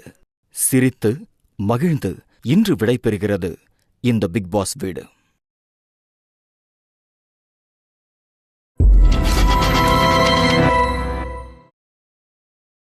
சிரித்து மகிழ்ந்து இன்று விடைபெறுகிறது இந்த பிக் பாஸ் வீடு.